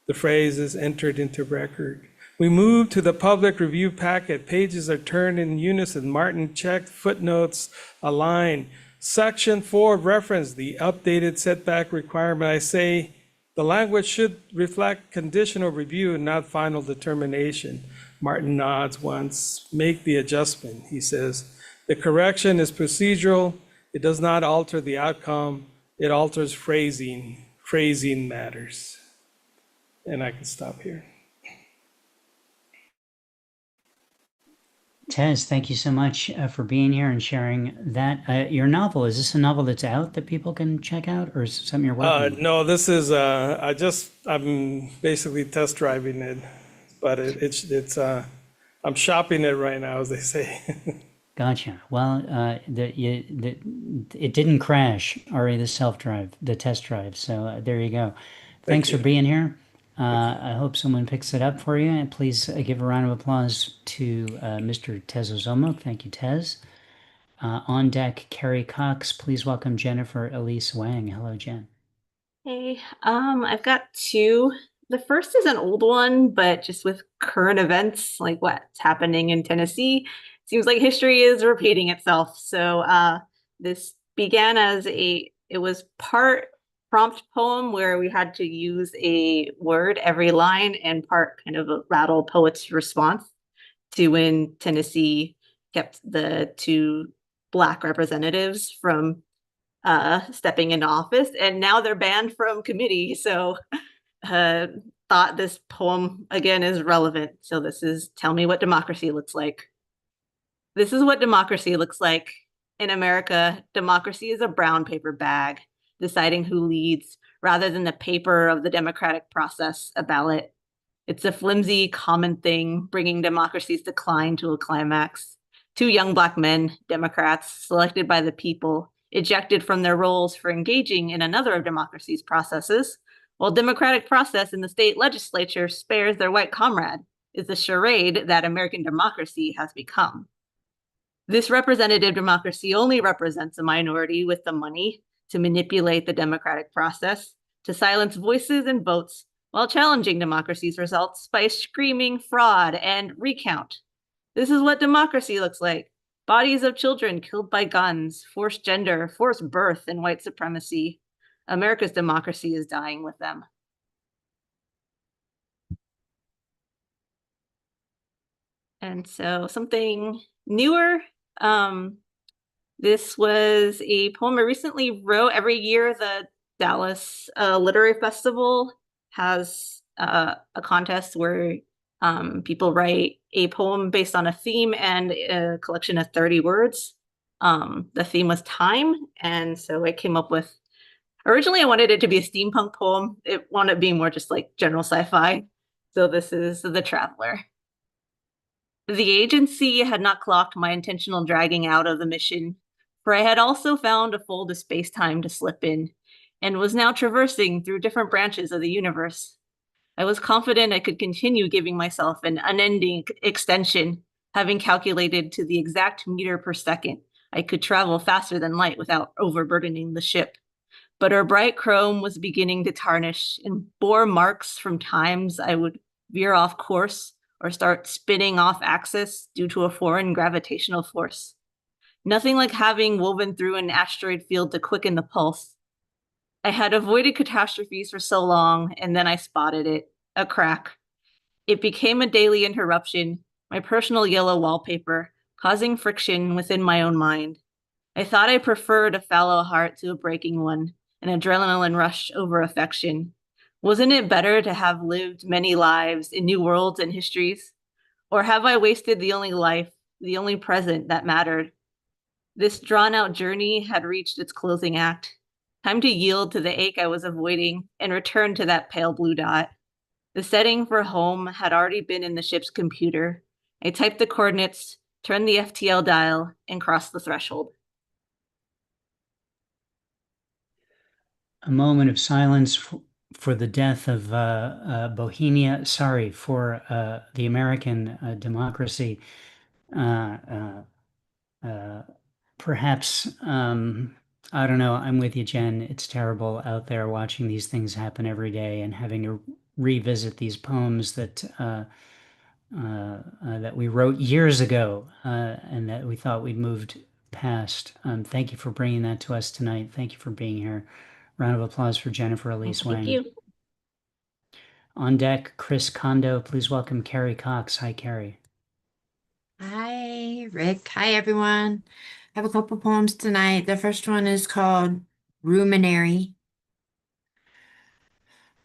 The phrase is entered into record. We move to the public review packet. Pages are turned in unison. Martin checked footnotes align. Section 4 reference, the updated setback requirement. I say the language should reflect conditional review, not final determination. Martin nods once. Make the adjustment, he says. The correction is procedural. It does not alter the outcome. It alters phrasing. Phrasing matters. And I can stop here. Tez, thank you so much for being here and sharing that. Your novel, is this a novel that's out that people can check out, or is it something you're working on? No, this is, I'm basically test driving it, but I'm shopping it right now, as they say. Gotcha. Well, it didn't crash, Ari, the test drive. So there you go. Thanks for being here. I hope someone picks it up for you. And please give a round of applause to Mr. Tezozomo. Thank you, Tez. On deck, Carrie Cox. Please welcome Jennifer Elise Wang. Hello, Jen. Hey, I've got two. The first is an old one, but just with current events, like what's happening in Tennessee, seems like history is repeating itself. So, this began as it was part prompt poem where we had to use a word every line and part kind of a Rattle Poets response to when Tennessee kept the two Black representatives from stepping into office, and now they're banned from committee. So thought this poem again is relevant. So this is Tell Me What Democracy Looks Like. This is what democracy looks like. In America, democracy is a brown paper bag, deciding who leads rather than the paper of the democratic process, a ballot. It's a flimsy, common thing, bringing democracy's decline to a climax. Two young Black men, Democrats, selected by the people, ejected from their roles for engaging in another of democracy's processes, while democratic process in the state legislature spares their white comrade, is the charade that American democracy has become. This representative democracy only represents a minority with the money to manipulate the democratic process, to silence voices and votes, while challenging democracy's results by screaming fraud and recount. This is what democracy looks like. Bodies of children killed by guns, forced gender, forced birth, and white supremacy. America's democracy is dying with them. And so something newer. This was a poem I recently wrote. Every year, the Dallas Literary Festival has a contest where people write a poem based on a theme and a collection of 30 words. The theme was time, and so I came up with, originally I wanted it to be a steampunk poem. It wound up being more just like general sci-fi. So this is The Traveler. The agency had not clocked my intentional dragging out of the mission, for I had also found a fold of space-time to slip in, and was now traversing through different branches of the universe. I was confident I could continue giving myself an unending extension, having calculated to the exact meter per second I could travel faster than light without overburdening the ship. But our bright chrome was beginning to tarnish and bore marks from times I would veer off course or start spinning off axis due to a foreign gravitational force. Nothing like having woven through an asteroid field to quicken the pulse. I had avoided catastrophes for so long, and then I spotted it, a crack. It became a daily interruption, my personal yellow wallpaper, causing friction within my own mind. I thought I preferred a fallow heart to a breaking one, an adrenaline rush over affection. Wasn't it better to have lived many lives in new worlds and histories? Or have I wasted the only life, the only present that mattered? This drawn-out journey had reached its closing act. Time to yield to the ache I was avoiding and return to that pale blue dot. The setting for home had already been in the ship's computer. I typed the coordinates, turned the FTL dial, and crossed the threshold. A moment of silence for the death of Bohemia. Sorry, for the American democracy. Perhaps, I don't know. I'm with you, Jen. It's terrible out there watching these things happen every day and having to revisit these poems that that we wrote years ago and that we thought we'd moved past. Thank you for bringing that to us tonight. Thank you for being here. Round of applause for Jennifer Elise Wang. Thank you. On deck, Chris Kondo. Please welcome Carrie Cox. Hi, Carrie. Hi, Rick. Hi, everyone. I have a couple poems tonight. The first one is called Ruminary.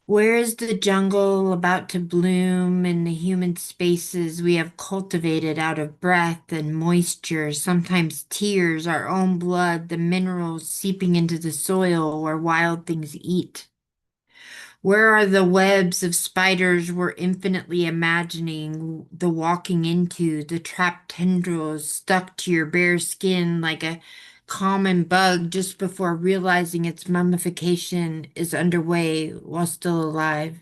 Where is the jungle about to bloom in the human spaces we have cultivated out of breath and moisture, sometimes tears, our own blood, the minerals seeping into the soil where wild things eat? Where are the webs of spiders we're infinitely imagining, the walking into, the trapped tendrils stuck to your bare skin like a common bug just before realizing its mummification is underway while still alive?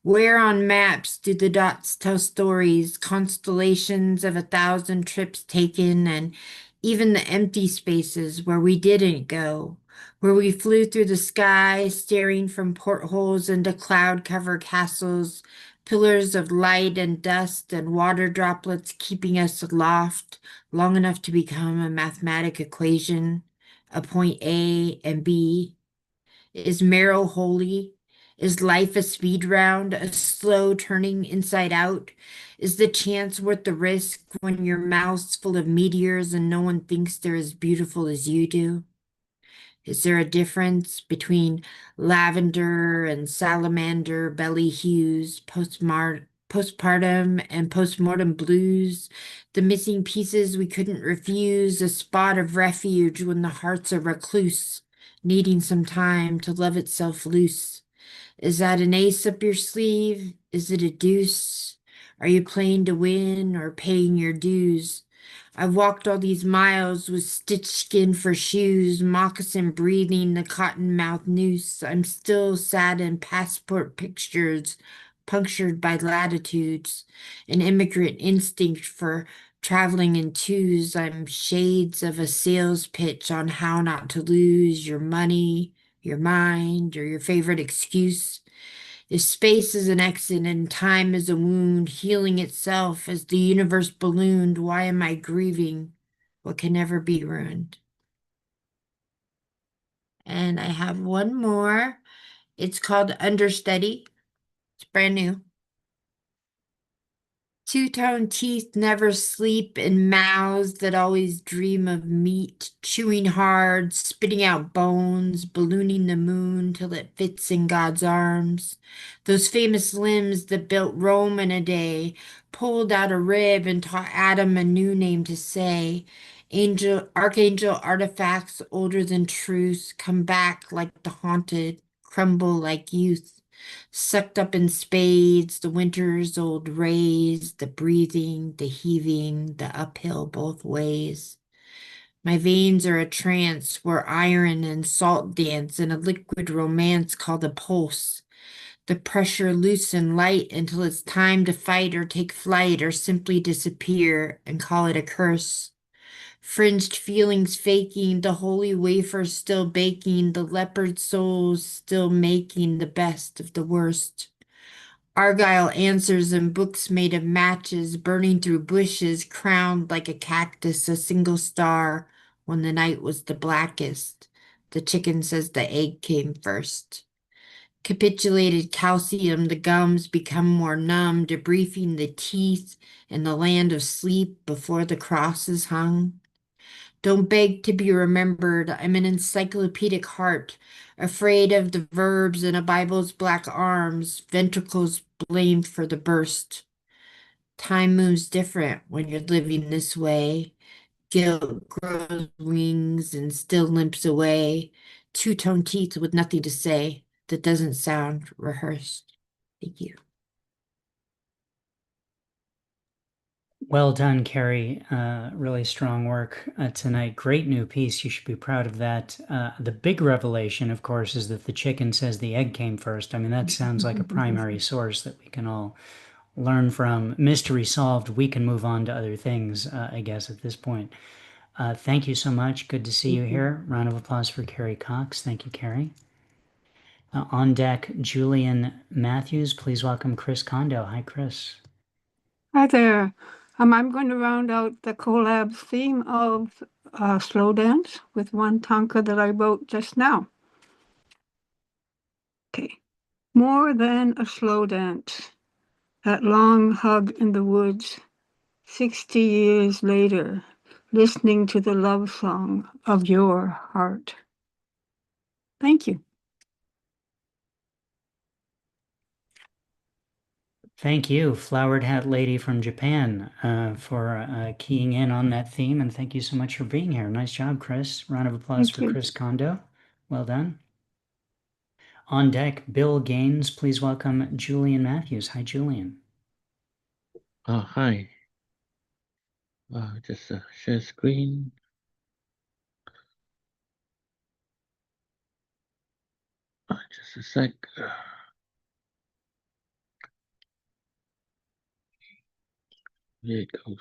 Where on maps do the dots tell stories, constellations of 1,000 trips taken, and even the empty spaces where we didn't go, where we flew through the sky, staring from portholes into cloud-covered castles, pillars of light and dust and water droplets keeping us aloft long enough to become a mathematic equation, a point A and B. Is marrow holy? Is life a speed round, a slow turning inside out? Is the chance worth the risk when your mouth's full of meteors and no one thinks they're as beautiful as you do? Is there a difference between lavender and salamander belly hues, postpartum and postmortem blues, the missing pieces we couldn't refuse, a spot of refuge when the heart's a recluse, needing some time to love itself loose? Is that an ace up your sleeve? Is it a deuce? Are you playing to win or paying your dues? I've walked all these miles with stitched skin for shoes, moccasin breathing the cottonmouth noose. I'm still sad in passport pictures, punctured by latitudes, an immigrant instinct for traveling in twos. I'm shades of a sales pitch on how not to lose your money, your mind, or your favorite excuse. If space is an exit and time is a wound, healing itself as the universe ballooned, why am I grieving what can never be ruined? And I have one more. It's called Understudy. It's brand new. Two-tone teeth never sleep in mouths that always dream of meat, chewing hard, spitting out bones, ballooning the moon till it fits in God's arms. Those famous limbs that built Rome in a day, pulled out a rib and taught Adam a new name to say. Archangel artifacts older than truth come back like the haunted, crumble like youth. Sucked up in spades, the winter's old rays, the breathing, the heaving, the uphill both ways. My veins are a trance where iron and salt dance in a liquid romance called a pulse. The pressure loose and light until it's time to fight or take flight or simply disappear and call it a curse. Fringed feelings faking, the holy wafers still baking, the leopard souls still making the best of the worst. Argyle answers in books made of matches, burning through bushes, crowned like a cactus, a single star, when the night was the blackest. The chicken says the egg came first. Capitulated calcium, the gums become more numb, debriefing the teeth in the land of sleep before the cross is hung. Don't beg to be remembered. I'm an encyclopedic heart, afraid of the verbs in a Bible's black arms, ventricles blamed for the burst. Time moves different when you're living this way. Guilt grows wings and still limps away. Two-tone teeth with nothing to say that doesn't sound rehearsed. Thank you. Well done, Carrie. Really strong work tonight. Great new piece. You should be proud of that. The big revelation, of course, is that the chicken says the egg came first. I mean, that sounds like a primary source that we can all learn from. Mystery solved. We can move on to other things, I guess, at this point. Thank you so much. Good to see you here. Round of applause for Carrie Cox. Thank you, Carrie. On deck, Julian Matthews. Please welcome Chris Kondo. Hi, Chris. Hi there. I'm going to round out the collab theme of slow dance with one tanka that I wrote just now. Okay. More than a slow dance, that long hug in the woods, 60 years later, listening to the love song of your heart. Thank you. Thank you, Flowered Hat Lady from Japan, for keying in on that theme, and thank you so much for being here. Nice job, Chris. Round of applause Thank for you. Chris Kondo. Well done. On deck, Bill Gaines. Please welcome Julian Matthews. Hi, Julian. Hi. Just share screen. Just a sec. There it goes.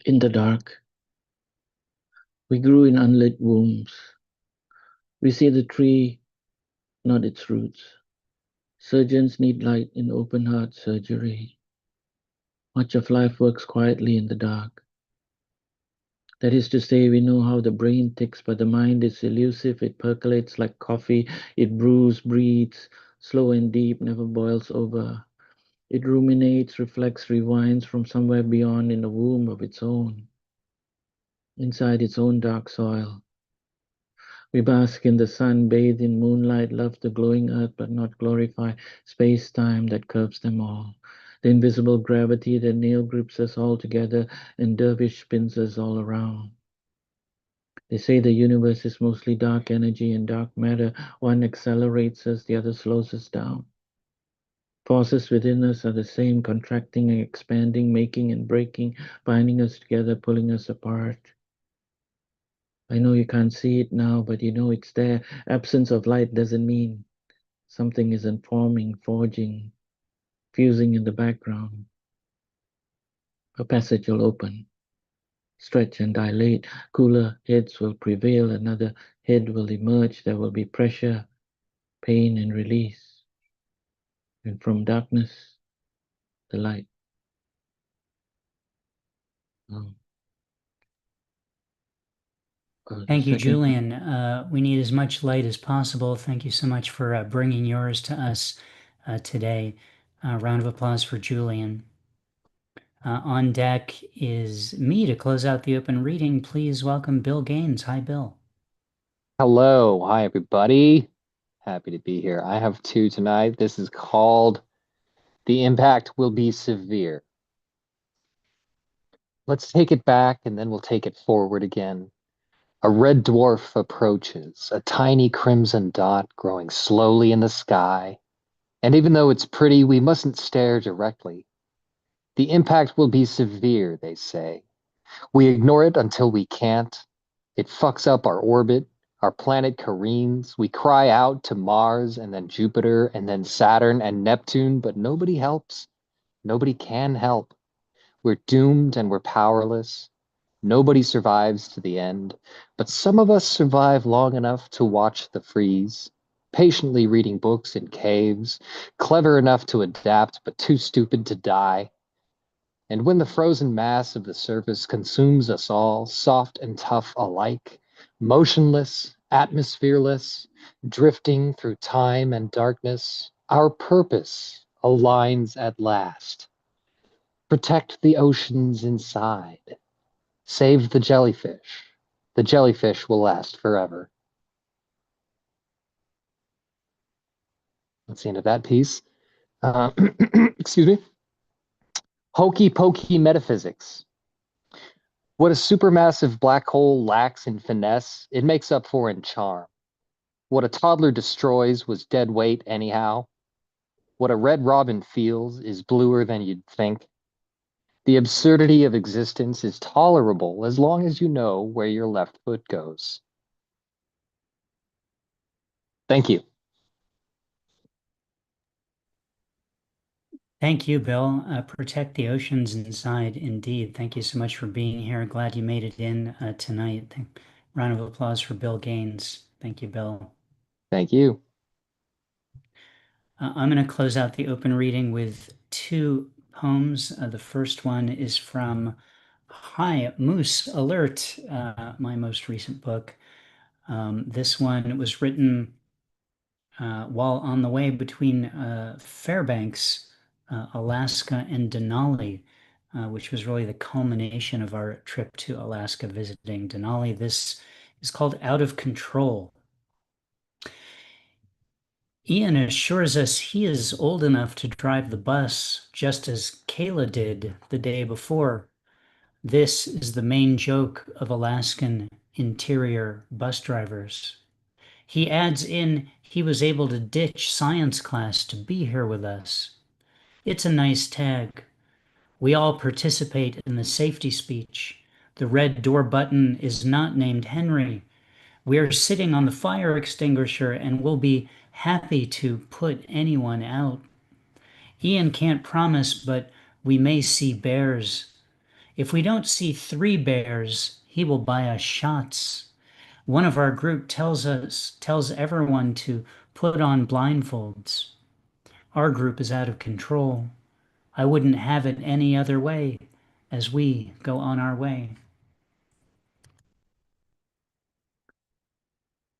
In the dark, we grew in unlit wombs. We see the tree, not its roots. Surgeons need light in open heart surgery. Much of life works quietly in the dark. That is to say, we know how the brain ticks, but the mind is elusive. It percolates like coffee. It brews, breathes, slow and deep, never boils over. It ruminates, reflects, rewinds from somewhere beyond in a womb of its own, inside its own dark soil. We bask in the sun, bathe in moonlight, love the glowing earth, but not glorify space-time that curves them all. The invisible gravity that nail grips us all together and dervish spins us all around. They say the universe is mostly dark energy and dark matter. One accelerates us, the other slows us down. Forces within us are the same, contracting and expanding, making and breaking, binding us together, pulling us apart. I know you can't see it now, but you know it's there. Absence of light doesn't mean something isn't forming, forging, fusing in the background. A passage will open, stretch and dilate. Cooler heads will prevail. Another head will emerge. There will be pressure, pain, and release. And from darkness, the light. Oh. Thank you, Second. Julian. We need as much light as possible. Thank you so much for bringing yours to us today. Round of applause for Julian. On deck is me to close out the open reading. Please welcome Bill Gaines. Hi, Bill. Hello. Hi, everybody. Happy to be here. I have two tonight. This is called The Impact Will Be Severe. Let's take it back and then we'll take it forward again. A red dwarf approaches, a tiny crimson dot growing slowly in the sky. And even though it's pretty, we mustn't stare directly. The impact will be severe, they say. We ignore it until we can't. It fucks up our orbit. Our planet careens. We cry out to Mars and then Jupiter and then Saturn and Neptune, but nobody helps. Nobody can help. We're doomed and we're powerless. Nobody survives to the end, but some of us survive long enough to watch the freeze, patiently reading books in caves, clever enough to adapt, but too stupid to die. And when the frozen mass of the surface consumes us all, soft and tough alike, motionless, atmosphereless, drifting through time and darkness, our purpose aligns at last. Protect the oceans inside. Save the jellyfish. The jellyfish will last forever. That's the end of that piece. Excuse me. Hokey pokey metaphysics. What a supermassive black hole lacks in finesse, it makes up for in charm. What a toddler destroys was dead weight anyhow. What a red robin feels is bluer than you'd think. The absurdity of existence is tolerable as long as you know where your left foot goes. Thank you. Thank you, Bill. Protect the oceans inside, indeed. Thank you so much for being here. Glad you made it in tonight. Round of applause for Bill Gaines. Thank you, Bill. Thank you. I'm going to close out the open reading with two poems. The first one is from Hi Moose Alert, my most recent book. This one was written while on the way between Fairbanks, Alaska, and Denali, which was really the culmination of our trip to Alaska visiting Denali. This is called Out of Control. Ian assures us he is old enough to drive the bus, just as Kayla did the day before. This is the main joke of Alaskan interior bus drivers. He adds in he was able to ditch science class to be here with us. It's a nice tag. We all participate in the safety speech, The red door button is not named Henry. We're sitting on the fire extinguisher and we'll be happy to put anyone out. Ian can't promise, but we may see bears. If we don't see 3 bears, he will buy us shots. One of our group tells everyone to put on blindfolds. Our group is out of control. I wouldn't have it any other way as we go on our way.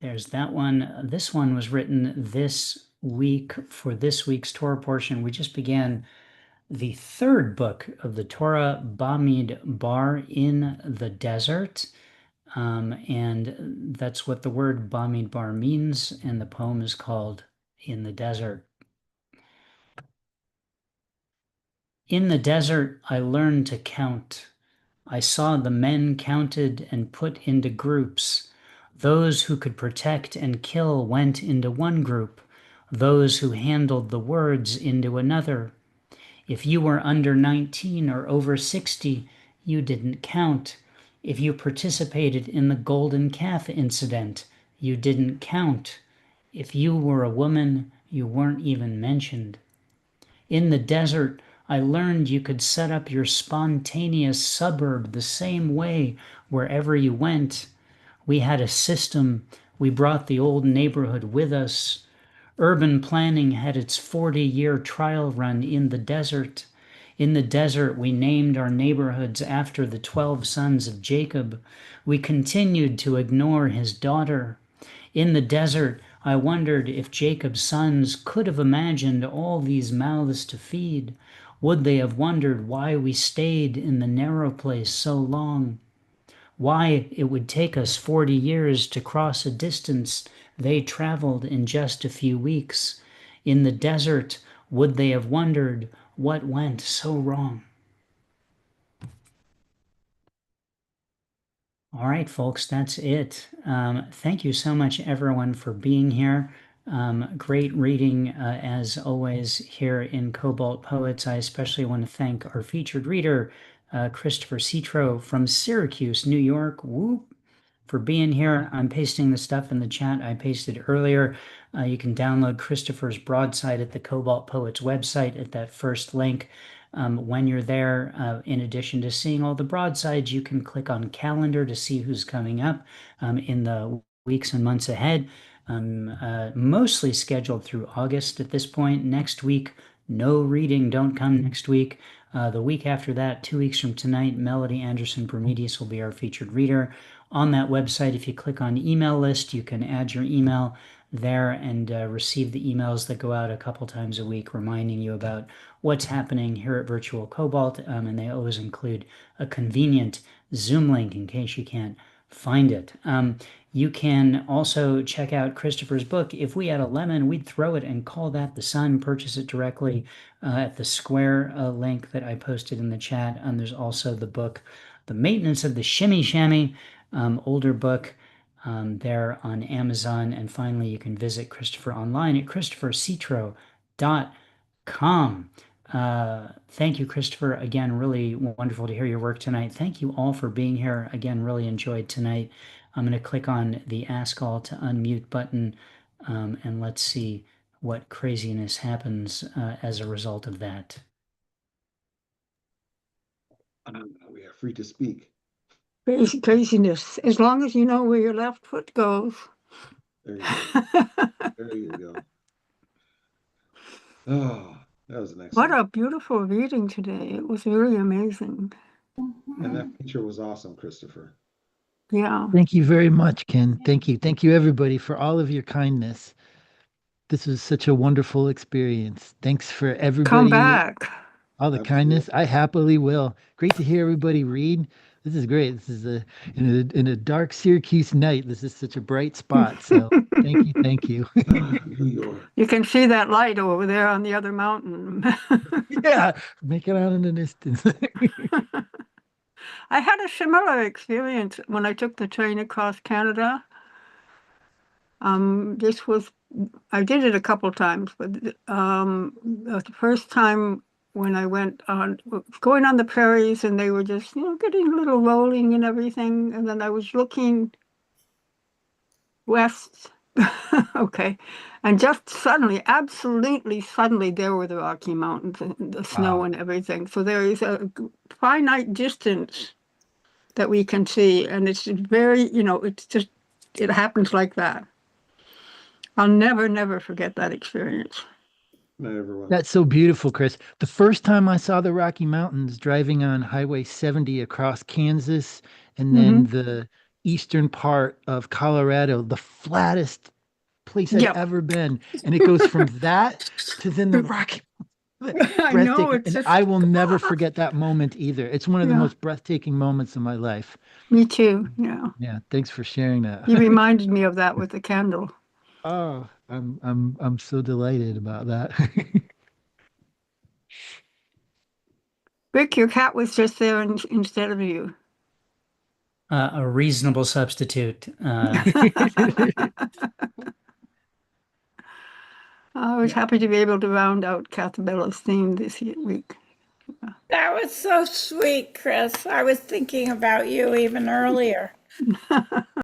There's that one. This one was written this week for this week's Torah portion. We just began the 3rd book of the Torah, Bamidbar, in the desert. And that's what the word Bamidbar means, and the poem is called In the Desert. In the desert, I learned to count. I saw the men counted and put into groups. Those who could protect and kill went into one group. Those who handled the words into another. If you were under 19 or over 60, you didn't count. If you participated in the golden calf incident, you didn't count. If you were a woman, you weren't even mentioned. In the desert, I learned you could set up your spontaneous suburb the same way wherever you went. We had a system. We brought the old neighborhood with us. Urban planning had its 40-year trial run in the desert. In the desert, we named our neighborhoods after the 12 sons of Jacob. We continued to ignore his daughter. In the desert, I wondered if Jacob's sons could have imagined all these mouths to feed. Would they have wondered why we stayed in the narrow place so long? Why it would take us 40 years to cross a distance they traveled in just a few weeks? In the desert, would they have wondered what went so wrong? All right, folks, that's it. Thank you so much, everyone, for being here. Great reading, as always, here in Cobalt Poets. I especially want to thank our featured reader, Christopher Citro from Syracuse, New York. Whoop! For being here. I'm pasting the stuff in the chat I pasted earlier. You can download Christopher's broadside at the Cobalt Poets website at that first link. When you're there, in addition to seeing all the broadsides, you can click on calendar to see who's coming up in the weeks and months ahead. Mostly scheduled through August at this point. Next week, no reading, don't come next week. The week after that, 2 weeks from tonight, Melody Anderson Brumides will be our featured reader. On that website, if you click on email list, you can add your email there and receive the emails that go out a couple times a week reminding you about what's happening here at Virtual Cobalt, and they always include a convenient Zoom link in case you can't find it. You can also check out Christopher's book, If We Had a Lemon, We'd Throw It and Call That the Sun. Purchase it directly at the Square link that I posted in the chat. There's also the book, The Maintenance of the Shimmy Shammy, older book there on Amazon. And finally, you can visit Christopher online at christophercitro.com. Thank you, Christopher. Again, really wonderful to hear your work tonight. Thank you all for being here. Again, really enjoyed tonight. I'm going to click on the Ask All to Unmute button, and let's see what craziness happens as a result of that. We are free to speak. Craziness. As long as you know where your left foot goes. There you go. There you go. Oh, that was an excellent. What a beautiful reading today. It was really amazing. And that picture was awesome, Christopher. Yeah. Thank you very much, Ken. Thank you. Thank you, everybody, for all of your kindness. This was such a wonderful experience. Thanks for everybody. Come back. All the kindness. I happily will. Great to hear everybody read. This is great. This is in a dark Syracuse night. This is such a bright spot. So thank you. Thank you. New York. You can see that light over there on the other mountain. Yeah, make it out in the distance. I had a similar experience when I took the train across Canada. I did it a couple times, but the first time when I went on going on the prairies, and they were just getting a little rolling and everything, and then I was looking west. Okay, and just suddenly, absolutely suddenly, there were the Rocky Mountains and the snow and everything. So there is a finite distance that we can see, and it's very, it's just, it happens like that. I'll never forget that experience. That's so beautiful, Chris. The first time I saw the Rocky Mountains driving on Highway 70 across Kansas and then the eastern part of Colorado, the flattest place I'd ever been. And it goes from that to then the Rocky I know, it's and just, I will never forget that moment either. It's one of the most breathtaking moments of my life. Me too. Yeah. Yeah, thanks for sharing that. You reminded me of that with the candle. Oh, I'm so delighted about that. Rick, your cat was just there instead of you. A reasonable substitute. I was happy to be able to round out Cathabella's theme this week. That was so sweet, Chris. I was thinking about you even earlier.